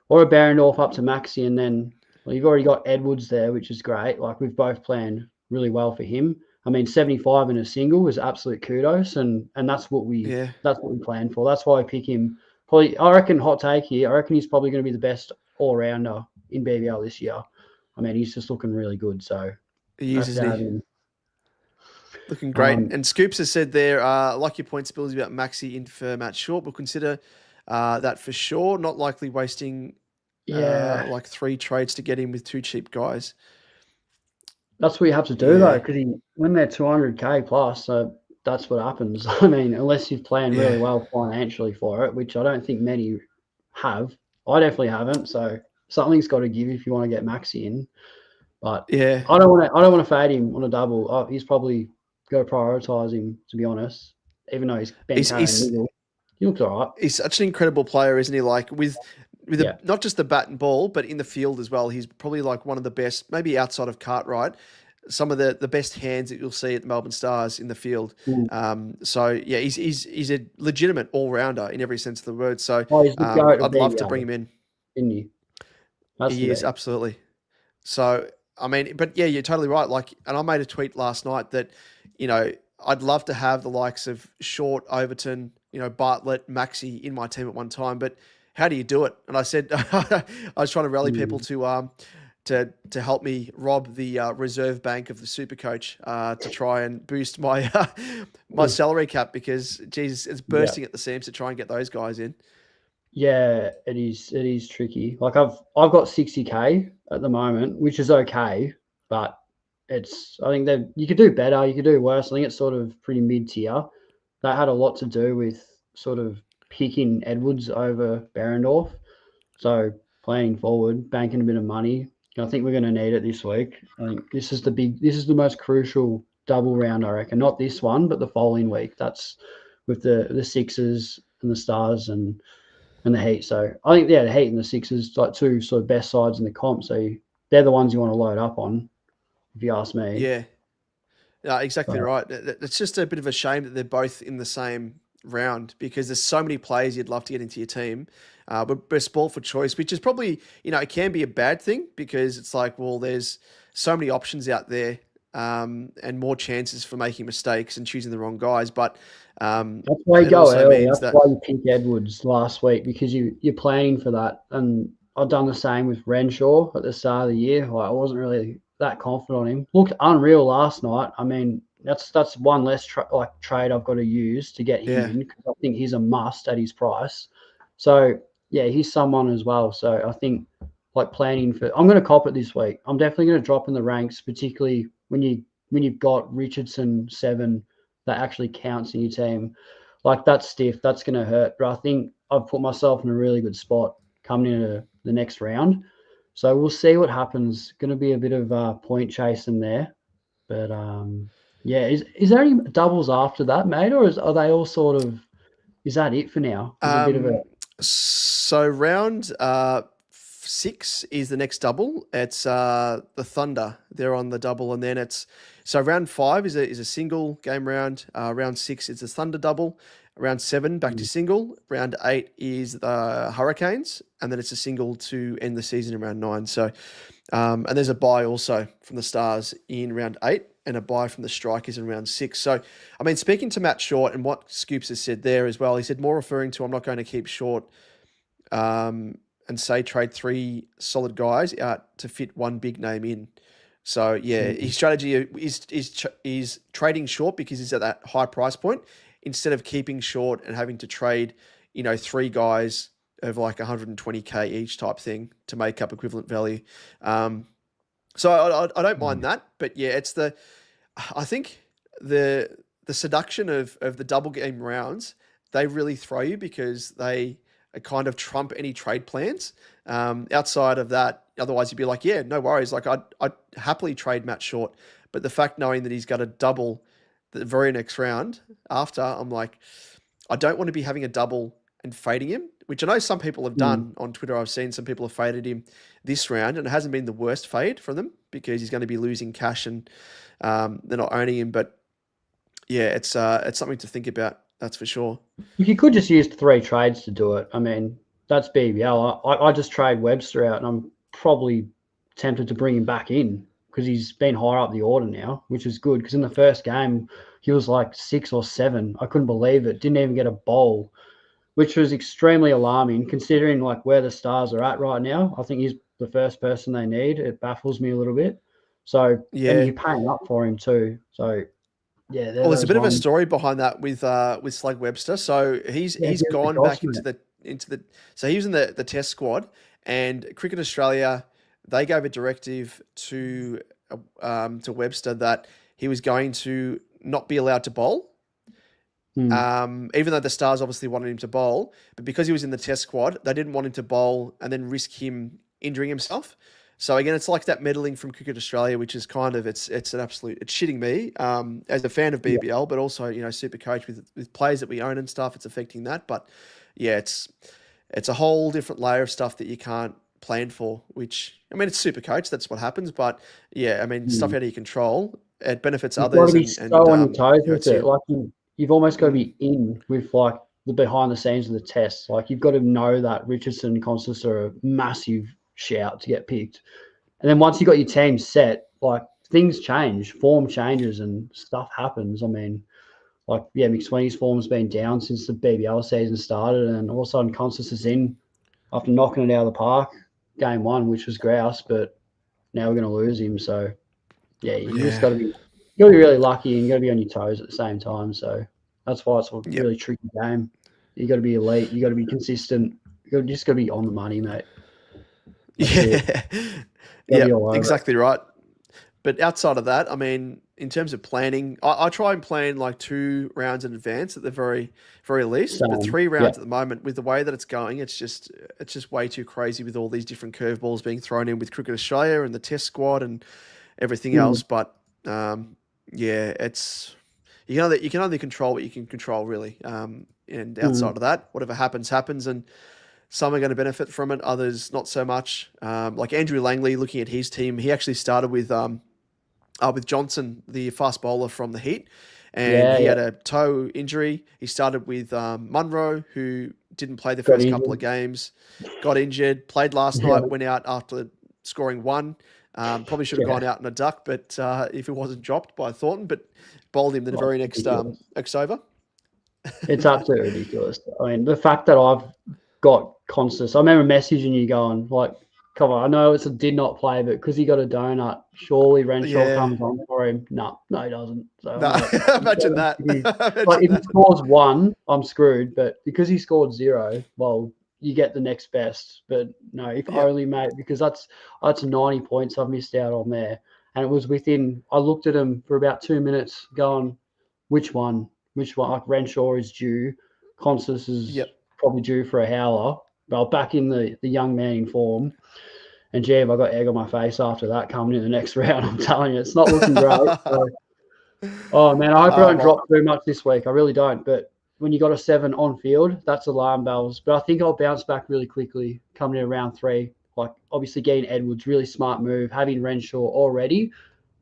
or a Barendorf up to Maxi, and then well, you've already got Edwards there, which is great. Like we've both planned really well for him. I mean, 75 in a single is absolute kudos, and Yeah. that's what we planned for. That's why I pick him. Probably, I reckon, hot take here. I reckon he's probably going to be the best all rounder in BBL this year. I mean, he's just looking really good. So He I is, have to isn't have he? him. Looking great. Um, And Scoops has said there, like your points, Bills, about Maxi in for Matt Short. We'll consider that for sure. Not likely wasting yeah, like 3 trades to get him with 2 cheap guys. that's what you have to do though, Yeah. because when they're 200K plus, so that's what happens. I mean, unless you've planned really Yeah. well financially for it, which I don't think many have. I definitely haven't. So something's got to give if you want to get Maxi in. But Yeah. I don't want to fade him on a double. Oh, he's probably got to prioritise him, to be honest. Even though he's been He's, carrying he's, niggle, he looks all right. he's such an incredible player, isn't he? Like with Yeah. not just the bat and ball, but in the field as well. He's probably like one of the best, maybe outside of Cartwright, some of the best hands that you'll see at the Melbourne Stars in the field. Mm. So yeah, he's a legitimate all rounder in every sense of the word. So Oh, he's the goat of I'd love to bring BBL, him in. isn't he? That's the He is be. absolutely. So I mean, but yeah, you're totally right. Like, and I made a tweet last night that, I'd love to have the likes of Short, Overton, Bartlett, Maxi in my team at one time, but how do you do it? And I said I was trying to rally people Mm. to help me rob the reserve bank of the SuperCoach to try and boost my my salary cap because geez, it's Yeah. bursting at the seams to try and get those guys in. Yeah, it is. It is tricky. Like I've got 60K at the moment, which is okay, but it's I think that you could do better, you could do worse. I think it's sort of pretty mid tier. That had a lot to do with sort of picking Edwards over Barendorf. So planning forward, banking a bit of money. I think we're going to need it this week. I think this is the most crucial double round, I reckon. Not this one, but the following week. That's with the Sixers and the Stars and the Heat. So I think the Heat and the Sixers like two sort of best sides in the comp. So they're the ones you want to load up on, if you ask me. Yeah. Exactly But right. It's just a bit of a shame that they're both in the same round because there's so many players you'd love to get into your team, but we're spoiled for choice, which is probably it can be a bad thing because it's like, well, there's so many options out there, and more chances for making mistakes and choosing the wrong guys. But that's why you it go also early. means That's that why you pick Edwards last week, because you're planning for that. And I've done the same with Renshaw at the start of the year. Like I wasn't really that confident on him. Looked unreal last night. I mean, that's one less trade I've got to use to get him yeah, in, because I think he's a must at his price. So yeah, he's someone as well. So I think like planning for, I'm going to cop it this week. I'm definitely going to drop in the ranks, particularly when you've got Richardson 7 that actually counts in your team. Like that's stiff. That's going to hurt. But I think I've put myself in a really good spot coming into the next round. So we'll see what happens. Going to be a bit of point chasing there. But yeah, is there any doubles after that, mate, or are they all sort of? Is that it for now? There's a bit of a Um, so round 6 is the next double. It's the Thunder. They're on the double, and then it's so round 5 is a single game round. Round 6 is the Thunder double. Round 7 back to single. Round 8 is the Hurricanes, and then it's a single to end the season in round 9. So, and there's a bye also from the Stars in round 8. And a bye from the Strikers in round 6. So, I mean, speaking to Matt Short and what Scoops has said there as well, he said more referring to I'm not going to keep Short and say trade 3 solid guys out to fit one big name in. So yeah, his strategy is trading Short because he's at that high price point instead of keeping Short and having to trade 3 guys of like 120K each type thing to make up equivalent value. So I don't mind that, but yeah, I think the seduction of the double game rounds, they really throw you because they kind of trump any trade plans. Outside of that, otherwise you'd be like, yeah, no worries. Like I'd happily trade Matt Short, but the fact knowing that he's got a double the very next round after, I'm like, I don't want to be having a double and fading him, which I know some people have Mm. done on Twitter. I've seen some people have faded him this round, and it hasn't been the worst fade from them because he's going to be losing cash and they're not owning him. But yeah, it's something to think about. That's for sure. If you could just use 3 trades to do it, I mean, that's BBL. I just trade Webster out, and I'm probably tempted to bring him back in because he's been higher up the order now, which is good. Because in the first game, he was like 6 or 7. I couldn't believe it. Didn't even get a bowl, which was extremely alarming considering like where the Stars are at right now. I think he's the first person they need. It baffles me a little bit. So, and Yeah. you're paying up for him too. So, yeah, they're Well, there's a those bit of a ones. story behind that with Slug Webster. So Yeah, he's give us the gone cost, back mate. into the so he was in the test squad, and Cricket Australia, they gave a directive to Webster that he was going to not be allowed to bowl. Hmm. Even though the Stars obviously wanted him to bowl, but because he was in the test squad, they didn't want him to bowl and then risk him injuring himself. So again, it's like that meddling from Cricket Australia, which is kind of it's an absolute it's shitting me as a fan of Yeah. BBL, but also Super Coach with players that we own and stuff. It's affecting that, but yeah, it's a whole different layer of stuff that you can't plan for. Which I mean, it's Super Coach, that's what happens. But yeah, I mean, stuff Hmm. out of your control. It benefits You've got to others, be and so on your toes with it's it. you. Like you've almost got to Mm, be in with like the behind the scenes of the test. Like you've got to know that Richardson and Constance are a massive shout to get picked. And then once you got your team set, like things change, form changes, and stuff happens. I mean, like yeah, McSweeney's form's been down since the BBL season started, and all of a sudden Constance is in after knocking it out of the park, game 1, which was grouse, but now we're going to lose him. So yeah, you just yeah. got to be really lucky, and you got to be on your toes at the same time. So that's why it's a Yep. really tricky game. You got to be elite. You got to be consistent. Just got to be on the money, mate. That's it. Yeah. Got to be Yep. all over it. Exactly right. But outside of that, I mean, in terms of planning, I try and plan like 2 rounds in advance at the very least. But Same. three Yeah. rounds at the moment, with the way that it's going, it's just way too crazy with all these different curveballs being thrown in with Cricket Australia and the Test squad and everything Mm, else. But yeah, it's you can only control what you can control, really. And outside mm. of that, whatever happens, happens, and some are going to benefit from it, others not so much. Like Andrew Langley, looking at his team, he actually started with Johnson, the fast bowler from the Heat, and Yeah, he yeah. had a toe injury. He started with Munro, who didn't play the Got first couple of injured. games, got injured, played last Yeah, night, went out after scoring 1. Probably should have yeah. gone out in a duck, but if it wasn't dropped by Thornton, but bowled him the Oh, very it's ridiculous. next over. It's absolutely ridiculous. I mean, the fact that I've got Constance, I remember messaging you going, like, come on, I know it's a did not play, but because he got a donut, surely Renshaw Yeah, comes on for him. No, he doesn't. So I'm no, like, imagine that. like Imagine if he that. scores 1, I'm screwed. But because he scored 0, well, you get the next best. But no, if Yeah, only, mate, because that's 90 points I've missed out on there. And it was within, I looked at him for about 2 minutes going, which one? Which one? Like Renshaw is due. Constance is yep. probably due for a howler. But I'll back in the young man in form. And gee, have I got egg on my face after that coming in the next round. I'm telling you, it's not looking great. So, oh man, I hope I don't Well, drop too much this week. I really don't. But when you got a 7 on field, that's alarm bells. But I think I'll bounce back really quickly coming in round 3. Like obviously getting Edwards, really smart move. Having Renshaw already,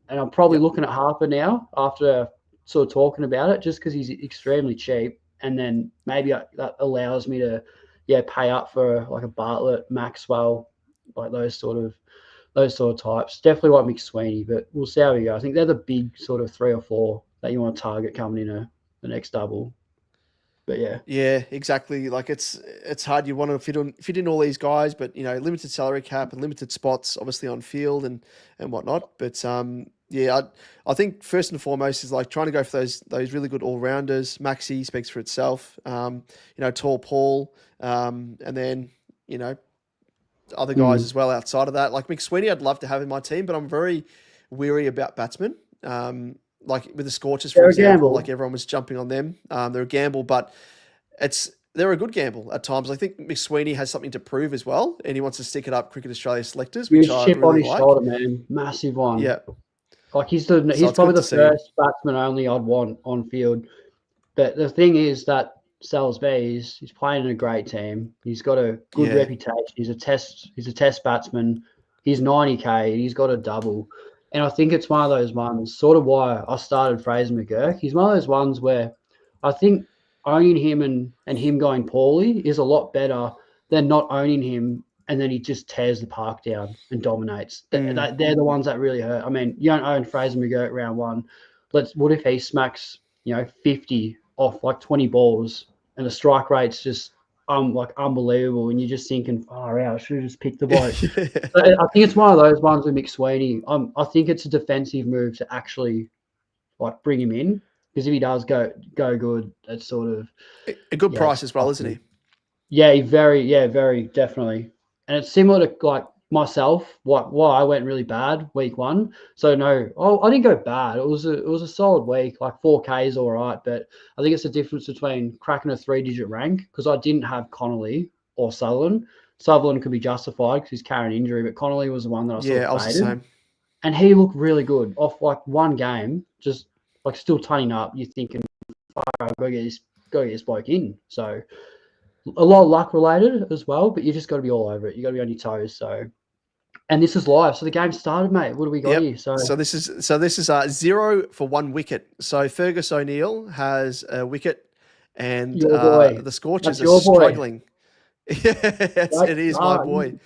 and I'm probably yep. looking at Harper now after sort of talking about it, just because he's extremely cheap, and then maybe that allows me to, yeah, pay up for like a Bartlett, Maxwell, like those sort of types. Definitely like McSweeney, but we'll see how we go. I think they're the big sort of 3 or 4 that you want to target coming in the next double. But yeah, Yeah, exactly. Like it's hard. You want to fit in all these guys, but limited salary cap and limited spots, obviously on field and whatnot. But yeah, I think first and foremost is like trying to go for those really good all rounders. Maxi speaks for itself. Tall Paul, and then you know other guys mm. as well outside of that. Like McSweeney, I'd love to have in my team, but I'm very weary about batsmen. Like with the Scorchers, for They're a example, like gamble. everyone was jumping on them. They're a gamble, but they're a good gamble at times. I think McSweeney has something to prove as well, and he wants to stick it up Cricket Australia selectors, which Huge I chip on really his like. shoulder, man. Massive one. Yeah, Like so he's it's probably good to the see him. first batsman only I'd want on field. But the thing is that Salisbury, he's playing in a great team. He's got a good Yeah. reputation. He's a test batsman. He's 90K. He's got a double. And I think it's one of those ones, sort of why I started Fraser McGurk. He's one of those ones where I think owning him and him going poorly is a lot better than not owning him and then he just tears the park down and dominates. Mm. They're the ones that really hurt. I mean, you don't own Fraser McGurk round one. What if he smacks 50 off like 20 balls and the strike rate's just like unbelievable and you're just thinking, far out, I should have just picked the bloke. Yeah. So I think it's one of those ones with McSweeney. I think it's a defensive move to actually like bring him in because if he does go good, it's sort of A good price as well, isn't he? yeah, very definitely. And it's similar to like myself. Why I went really bad week one. So no, I didn't go bad. It was a solid week. Like 4K is all right, but I think it's the difference between cracking a 3-digit rank because I didn't have Connolly or Sutherland. Sutherland could be justified because he's carrying injury, but Connolly was the one that I sort Yeah, I of was the faded, same. and he looked really good off like one game, just like still turning up. You're thinking, I've got to get this bloke in. So a lot of luck related as well, but you just got to be all over it. You got to be on your toes. So, and this is live. So the game started, mate. What do we got Yep. here? So So this is 0 for 1 wicket. So Fergus O'Neill has a wicket, and your boy, the Scorchers that's are your boy. struggling. Yes, Right? it is my boy.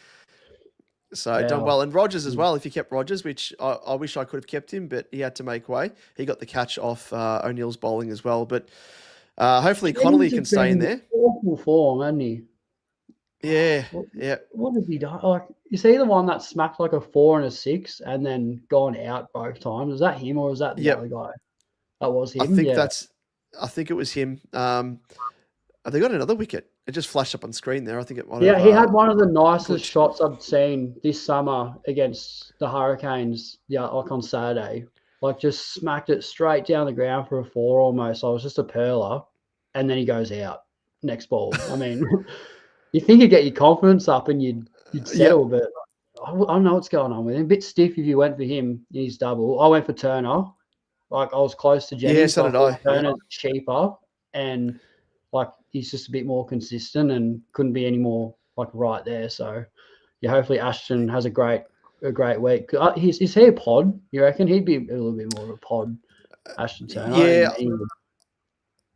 So done Wow. well, and Rogers as well. If you kept Rogers, which I wish I could have kept him, but he had to make way. He got the catch off O'Neill's bowling as well. But hopefully Connolly Jennings has can stay in been there. awful form, hasn't he? Yeah, What, yeah, what has he done? Like, you see the one that smacked like a 4 and a 6 and then gone out both times? Was that him or was that the other yep. guy? That was I him, think yeah. that's. I think it was him. Have they got another wicket? It just flashed up on screen there. I think it might have Yeah, he had one of the nicest glitched. shots I've seen this summer against the Hurricanes, yeah, like on Saturday. Like just smacked it straight down the ground for a 4 almost. I was just a perler. And then he goes out next ball. I mean, you think you'd get your confidence up and you'd settle, Yep. but I don't know what's going on with him. A bit stiff if you went for him in his double. I went for Turner. Like I was close to Yeah, Jennings, so but I did thought I. Yep. Turner's cheaper and like he's just a bit more consistent and couldn't be any more like right there. So yeah, hopefully Ashton has a great week. Is he a pod? You reckon he'd be a little bit more of a pod, Ashton Turner? I Yeah. reckon he would.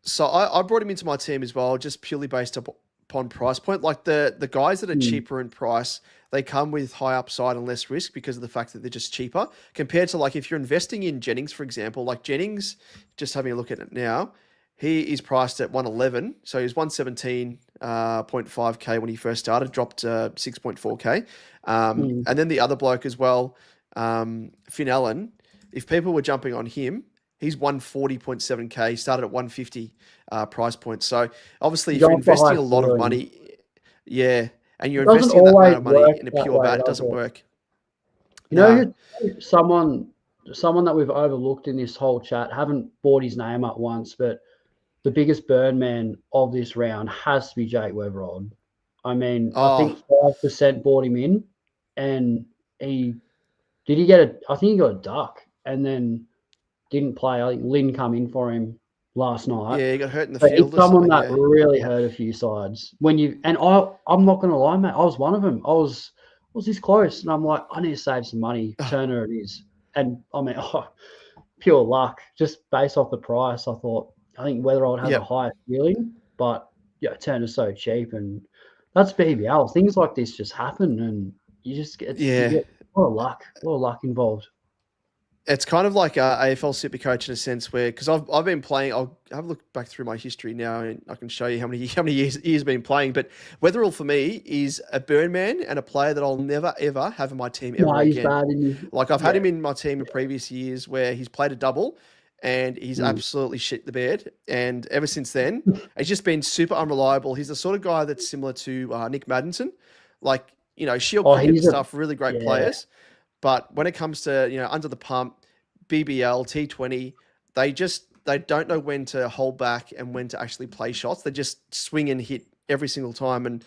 So I brought him into my team as well, just purely based upon price point. Like the guys that are cheaper in price, they come with high upside and less risk because of the fact that they're just cheaper compared to like if you're investing in Jennings, for example. Like Jennings, just having a look at it now, he is priced at 111, so he was 117.5K when he first started, dropped 6.4K, Mm. and then the other bloke as well, Finn Allen. If people were jumping on him, he's 140.7K. He started at 150 price point. So obviously, You're if you're going for investing high a lot of ceiling. money, yeah, and you're It doesn't investing that amount always of money work in a that pure way, bat, it does doesn't it? work. You know No. who someone that we've overlooked in this whole chat, haven't brought his name up once, but the biggest burn man of this round has to be Jake Weatherald. I mean, I think Oh, 5% bought him in and he did he get a I think he got a duck and then didn't play. I think Lynn come in for him last night. yeah, he got hurt in the But field it's or someone something. that Yeah. really hurt a few sides. I'm not gonna lie, mate. I was one of them. I was this close, and I'm like, I need to save some money. Turner it is, and I mean, pure luck, just based off the price. I think Weatherald has a Yep. higher ceiling, but yeah, Turner's so cheap, and that's BBL. Things like this just happen, and you Yeah. get a lot of luck involved. It's kind of like AFL Supercoach in a sense where, because I've been playing, I'll have a look back through my history now and I can show you how many years I've been playing. But Weatherall for me is a burn man and a player that I'll never ever have in my team ever No, he's again. bad, and Like I've had yeah, him in my team in previous years where he's played a double and he's mm. absolutely shit the bed. And ever since then, he's just been super unreliable. He's the sort of guy that's similar to Nick Maddinson, like Shield Oh, cricket and he's a stuff, really great yeah. players. But when it comes to, under the pump, BBL, T20, they don't know when to hold back and when to actually play shots. They just swing and hit every single time. And,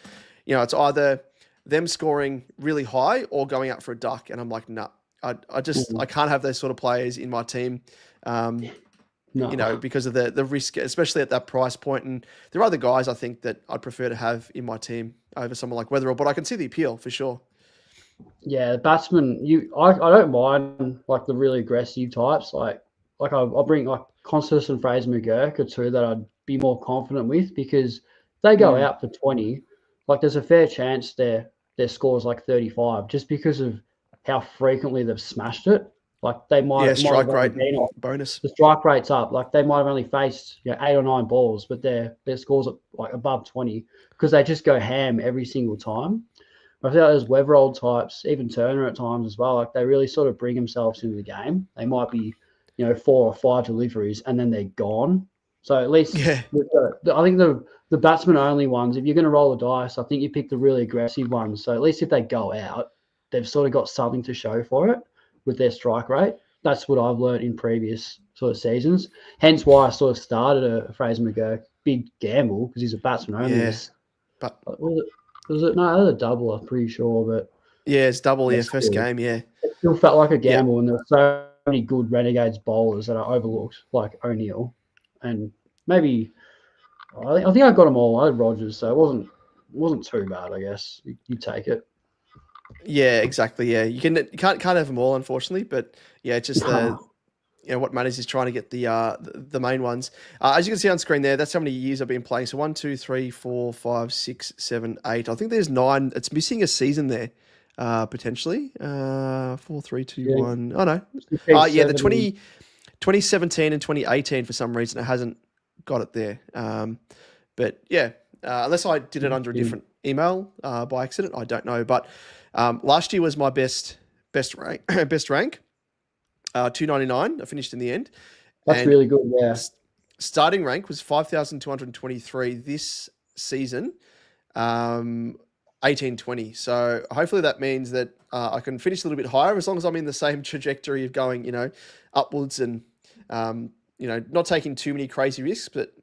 it's either them scoring really high or going out for a duck. And I'm like, nah, I Mm. can't have those sort of players in my team. Um, you know, No. because of the risk, especially at that price point. And there are other guys I think that I'd prefer to have in my team over someone like Weatherall, but I can see the appeal for sure. Yeah, the batsman. I don't mind like the really aggressive types. I'll bring like Constance and Fraser McGurk are two that I'd be more confident with because if they go Mm. out for 20, like there's a fair chance their score's like 35 just because of how frequently they've smashed it. Like they Yeah, might have strike only rate and been off bonus. the strike rate's up. Like they might have only faced 8 or 9 balls, but their scores are like above 20 because they just go ham every single time. I feel like those Weatherall types, even Turner at times as well, like they really sort of bring themselves into the game. They might be, 4 or 5 deliveries and then they're gone. So at least Yeah, with I think the batsman only ones, if you're going to roll the dice, I think you pick the really aggressive ones. So at least if they go out, they've sort of got something to show for it with their strike rate. That's what I've learned in previous sort of seasons. Hence why I sort of started a Fraser McGurk big gamble because he's a batsman only. yeah, but Was it? No, it was a double, I'm pretty sure, but yeah, it's double. Yeah, first still, game. Yeah, it still felt like a yeah, gamble, and there were so many good Renegades bowlers that I overlooked, like O'Neill, and maybe I think I got them all. I had Rogers, so it wasn't too bad, I guess. You take it. yeah, exactly. Yeah, you can't have them all, unfortunately. But yeah, it's just what matters is trying to get the main ones. As you can see on screen there, that's how many years I've been playing. So 1, 2, 3, 4, 5, 6, 7, 8. I think there's 9. It's missing a season there, potentially. 4, 3, 2, Yeah, 1. Oh no. you picked Yeah, the 70. 2017 and 2018 for some reason it hasn't got it there. But yeah, unless I did it under a different email by accident, I don't know. But last year was my best rank, best rank. 299. I finished in the end, That's and really good. Yeah, starting rank was 5,223 this season. 1820. So hopefully that means that I can finish a little bit higher as long as I'm in the same trajectory of going, upwards and, not taking too many crazy risks, but,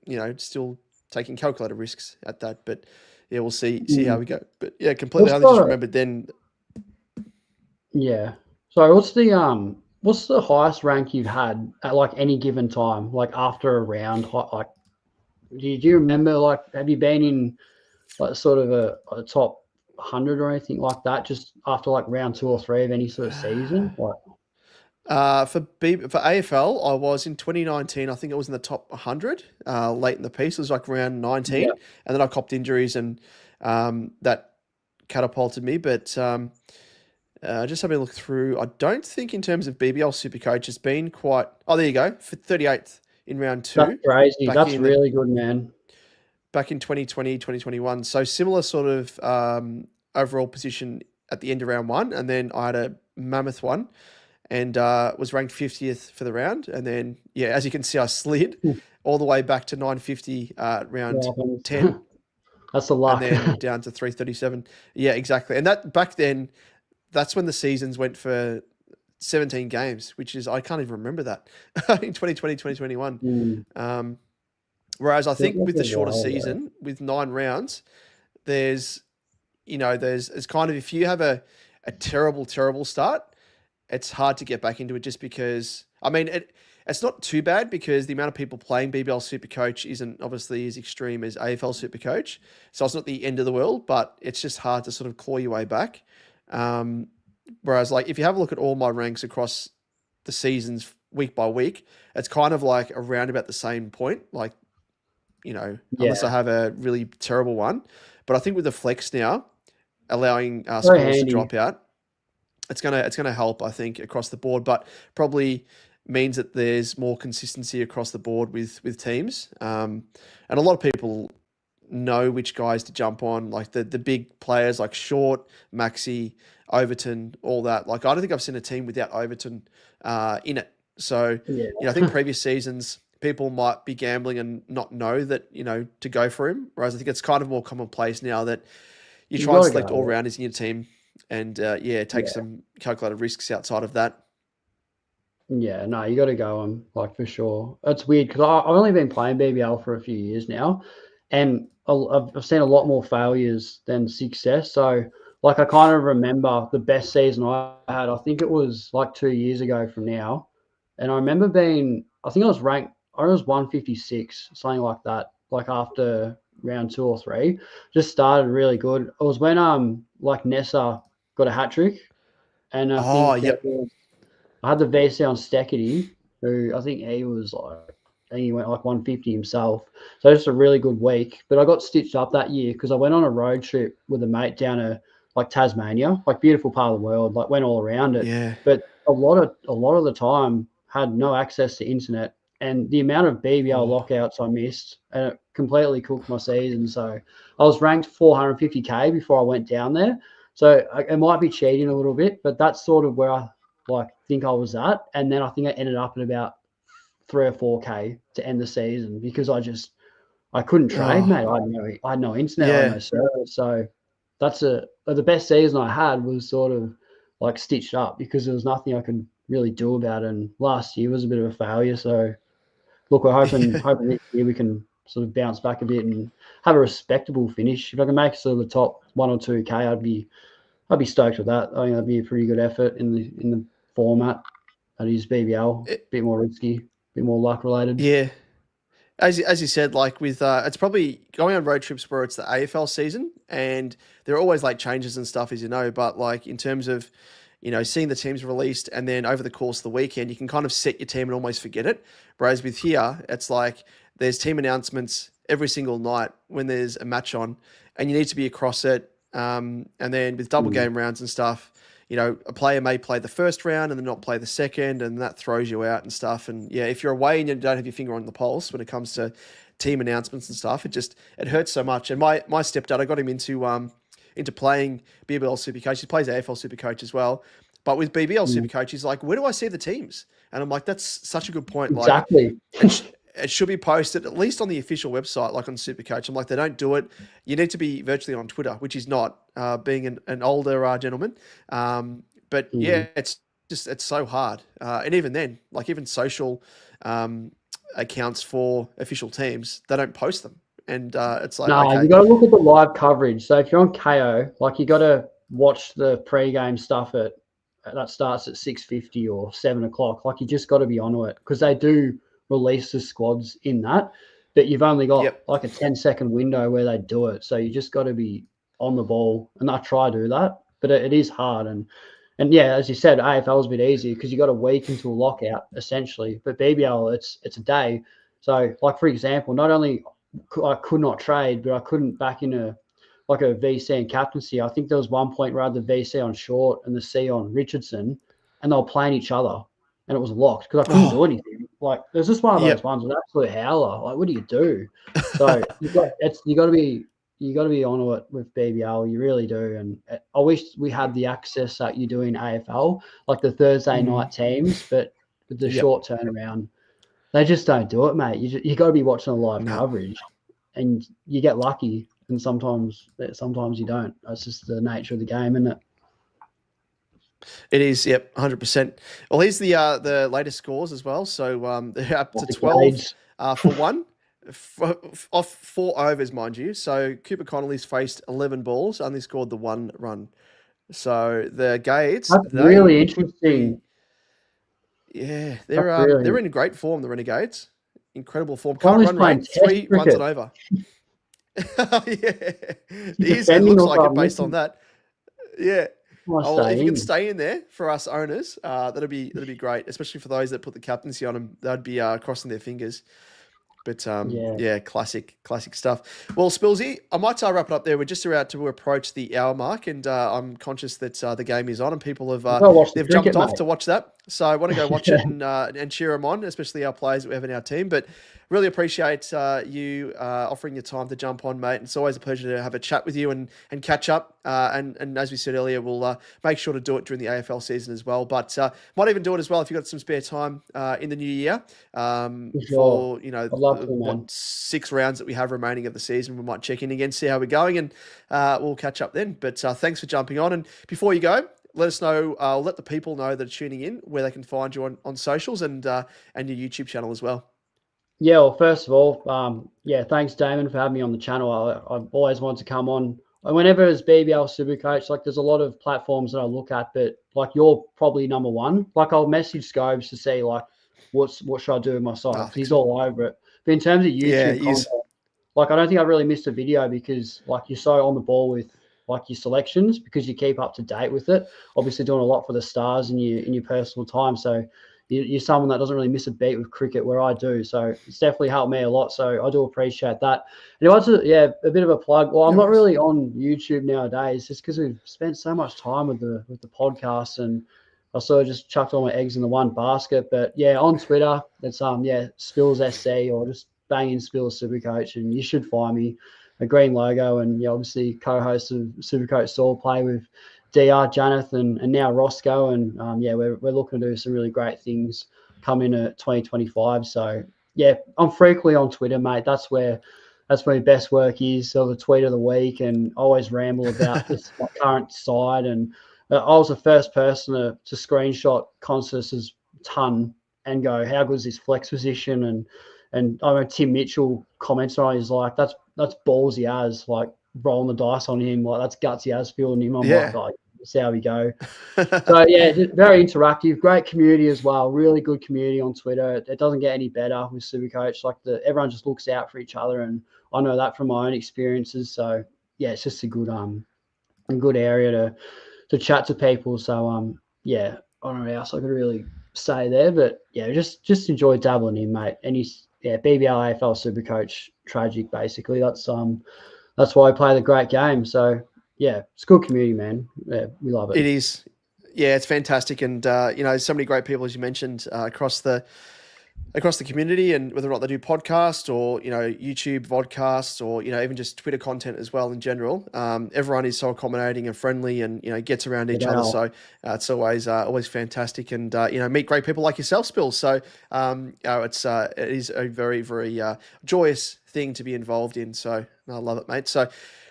still taking calculated risks at that. But yeah, we'll see how mm. we go. But yeah, completely. What's I only just the remembered then. yeah? So what's the highest rank you've had at like any given time, like after a round, like do you remember, like, have you been in like sort of a top 100 or anything like that just after like round 2 or 3 of any sort of season? Like, For AFL, I was in 2019. I think it was in the top 100 late in the piece. It was like round yeah, 19, and then I copped injuries, and that catapulted me. But just having a look through, I don't think in terms of BBL Supercoach, it's been quite. Oh, there you go, for 38th in round that's two, crazy. back That's in the really good, man. back in 2020, 2021. So similar sort of overall position at the end of round one, and then I had a mammoth one and was ranked 50th for the round. And then, yeah, as you can see, I slid Hmm, all the way back to 950 round what happens? 10 That's the and luck. then down to 337. Yeah, exactly. And that back then, that's when the seasons went for 17 games, which is, I can't even remember that in 2020, 2021. Mm, Um, whereas I feels think like with a the shorter while ago. season, with 9 rounds, there's, it's kind of, if you have a terrible, terrible start, it's hard to get back into it just because I mean it's not too bad because the amount of people playing BBL Supercoach isn't obviously as extreme as AFL Supercoach. So it's not the end of the world, but it's just hard to sort of claw your way back. Um, Whereas like if you have a look at all my ranks across the seasons week by week, it's kind of like around about the same point. Like, unless I Yeah, have a really terrible one. But I think with the flex now, allowing very scores to handy. drop out, it's gonna help, I think, across the board, but probably means that there's more consistency across the board with teams. And a lot of people know which guys to jump on, like the big players like Short, Maxi, Overton, all that. Like I don't think I've seen a team without Overton in it. So, Yeah, I think previous seasons people might be gambling and not know that, to go for him. Whereas I think it's kind of more commonplace now that you you try and got to select all go. rounders in your team and yeah, take Yeah, some calculated risks outside of that. yeah. No, you got to go on, like, for sure. It's weird because I've only been playing BBL for a few years now, and I've seen a lot more failures than success. So, like, I kind of remember the best season I had. I think it was like 2 years ago from now, and I remember I think I was ranked. I was 156, something like that. Like after round 2 or 3, just started really good. It was when like Nessa got a hat trick, and I Oh, think yep. I had the VC on Steckity, who I think he was like, I think he went like 150 himself. So just a really good week. But I got stitched up that year because I went on a road trip with a mate down to like Tasmania, like beautiful part of the world, like went all around it. Yeah. But a lot of the time had no access to internet, and the amount of BBL Oh, lockouts I missed, and it completely cooked my season. So I was ranked 450k before I went down there. So it might be cheating a little bit, but that's sort of where I like think I was at, and then I think I ended up at about 3 or 4k to end the season because I couldn't trade, oh, mate. I had no internet, I had yeah. no service, so the best season I had was sort of like stitched up because there was nothing I could really do about it. And last year was a bit of a failure. So look, we're hoping this year we can sort of bounce back a bit and have a respectable finish. If I can make sort of the top 1 or 2k, I'd be stoked with that. I think that'd be a pretty good effort in the format. That is BBL, It, bit more risky, bit more luck related. yeah. As you said, like with it's probably going on road trips where it's the AFL season, and there are always like changes and stuff, as you know. But like in terms of, seeing the teams released, and then over the course of the weekend, you can kind of set your team and almost forget it. Whereas with here, it's like there's team announcements every single night when there's a match on, and you need to be across it. And then with double Mm, game rounds and stuff, a player may play the first round and then not play the second, and that throws you out and stuff. And yeah, if you're away and you don't have your finger on the pulse when it comes to team announcements and stuff, it hurts so much. And my stepdad, I got him into playing BBL Supercoach. He plays AFL Supercoach as well. But with BBL mm. Supercoach, he's like, where do I see the teams? And I'm like, that's such a good point. Like, Exactly. it should be posted at least on the official website, like on Supercoach. I'm like, they don't do it. You need to be virtually on Twitter, which is not, being an older gentleman. But Mm. yeah, it's so hard. And even then, like even social accounts for official teams, they don't post them. And it's like, No, you okay, got to look at the live coverage. So if you're on KO, like you got to watch the pre-game stuff that starts at 6:50 or 7 o'clock. Like you just got to be onto it because they do release the squads in that, but you've only got yep, like a 10-second window where they do it. So you just got to be on the ball, and I try to do that, but it is hard. And yeah, as you said, AFL is a bit easier because you got a week into a lockout essentially, but BBL it's a day. So like for example, not only I could not trade, but I couldn't back into like a VC and captaincy. I think there was one point where I had the VC on Short and the C on Richardson, and they were playing each other, and it was locked because I couldn't do oh, anything. Like there's just one of those yep, ones, an absolute howler. Like what do you do? So you got to be onto it with BBL. You really do. And I wish we had the access that you do in AFL, like the Thursday mm, night teams, but with the yep, short turnaround, they just don't do it, mate. You got to be watching the live no. coverage, and you get lucky, and sometimes you don't. That's just the nature of the game, isn't it? It is, yep, 100%. Well, here's the latest scores as well. So they're up to Like the 12 Gades. for one, off 4 overs, mind you. So Cooper Connolly's faced 11 balls, only scored the 1 run. So the Gades, That's they really could be, interesting. yeah, That's they're really in great form, the Renegades. Incredible form. Current Conley's run playing rate, Test 3 runs and cricket. over. Yeah, Is he it defending looks or like it based on something? that. Yeah. I Oh, well, if stay you can in. stay in there for us owners, that'd be great, especially for those that put the captaincy on them. They'd be crossing their fingers. But Yeah. yeah, classic stuff. Well, Spilsy, I might wrap it up there. We're just about to approach the hour mark, and I'm conscious that the game is on, and people have I've got to watch the they've jumped cricket, off mate. to watch that. So I want to go watch it and cheer them on, especially our players that we have in our team. But really appreciate you offering your time to jump on, mate. It's always a pleasure to have a chat with you and catch up. And as we said earlier, we'll make sure to do it during the AFL season as well. But might even do it as well if you've got some spare time in the new year, For sure. for I'd love the, to, what man. 6 rounds that we have remaining of the season. We might check in again, see how we're going, and we'll catch up then. But thanks for jumping on. And before you go, let us know. Let the people know that are tuning in where they can find you on socials and your YouTube channel as well. Yeah, well, first of all, yeah, thanks, Damon, for having me on the channel. I've always wanted to come on. And whenever it's BBL Supercoach, like there's a lot of platforms that I look at, but like you're probably number one. Like I'll message Scobes to see like what should I do with my site? Oh, 'Cause thanks, he's man. all over it. But in terms of Yeah, YouTube he is. content, like, I don't think I've really missed a video because, like, you're so on the ball with, like, your selections because you keep up to date with it. Obviously doing a lot for the stars in your personal time. So you're someone that doesn't really miss a beat with cricket where I do. So it's definitely helped me a lot. So I do appreciate that. And also, yeah, a bit of a plug. Well, I'm No not worries. really on YouTube nowadays just because we've spent so much time with the podcast, and I sort of just chucked all my eggs in the one basket. But yeah, on Twitter, it's Spills SC, or just bang in Spills Supercoach, and you should find me. A green logo, and obviously co-host of Supercoach Soul Play with DR, Janeth, and now Roscoe. And we're looking to do some really great things coming to 2025. So yeah, I'm frequently on Twitter, mate. That's where my best work is. So the tweet of the week, and always ramble about this my current side. And I was the first person to screenshot Constance's ton and go, how good is this flex position? And I know Tim Mitchell comments on it. He's like, that's ballsy as, like, rolling the dice on him. Like, that's gutsy as fielding him. I'm like, Yeah. oh, that's how we go. So yeah, just very interactive, great community as well. Really good community on Twitter. It doesn't get any better with Supercoach. Like, everyone just looks out for each other, and I know that from my own experiences. So yeah, it's just a good area to chat to people. So yeah, I don't know what else I could really say there, but yeah, just enjoy dabbling in, mate. And BBL AFL Supercoach tragic basically. That's why I play the great game. So yeah, it's a good community, man. Yeah, we love it. It is. Yeah, it's fantastic, and so many great people, as you mentioned, across the community, and whether or not they do podcasts or YouTube vodcasts, or even just Twitter content as well in general. Everyone is so accommodating and friendly, and gets around each other. So it's always fantastic, and meet great people like yourself, Spill. So it is a very, very joyous thing to be involved in. So I love it, mate. So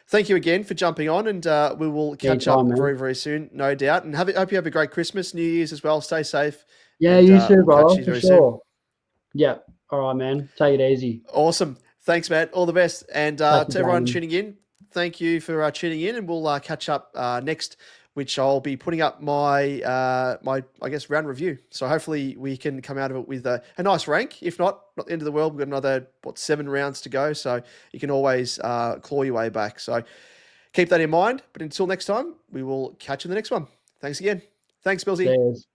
thank you again for jumping on, and we will catch up Anytime, man. very, very soon, no doubt. And hope you have a great Christmas, New Year's as well. Stay safe, Yeah, and you too, we'll catch brother, you for very soon. sure. Yeah. All right, man. Take it easy. Awesome. Thanks, Matt. All the best. And Thank to you, everyone Damon. tuning in, thank you for tuning in, and we'll catch up next, which I'll be putting up my I guess round review. So hopefully we can come out of it with a nice rank. If not the end of the world. We've got another 7 rounds to go, so you can always claw your way back. So keep that in mind. But until next time, we will catch you in the next one. Thanks again. Thanks, Billsy. Cheers.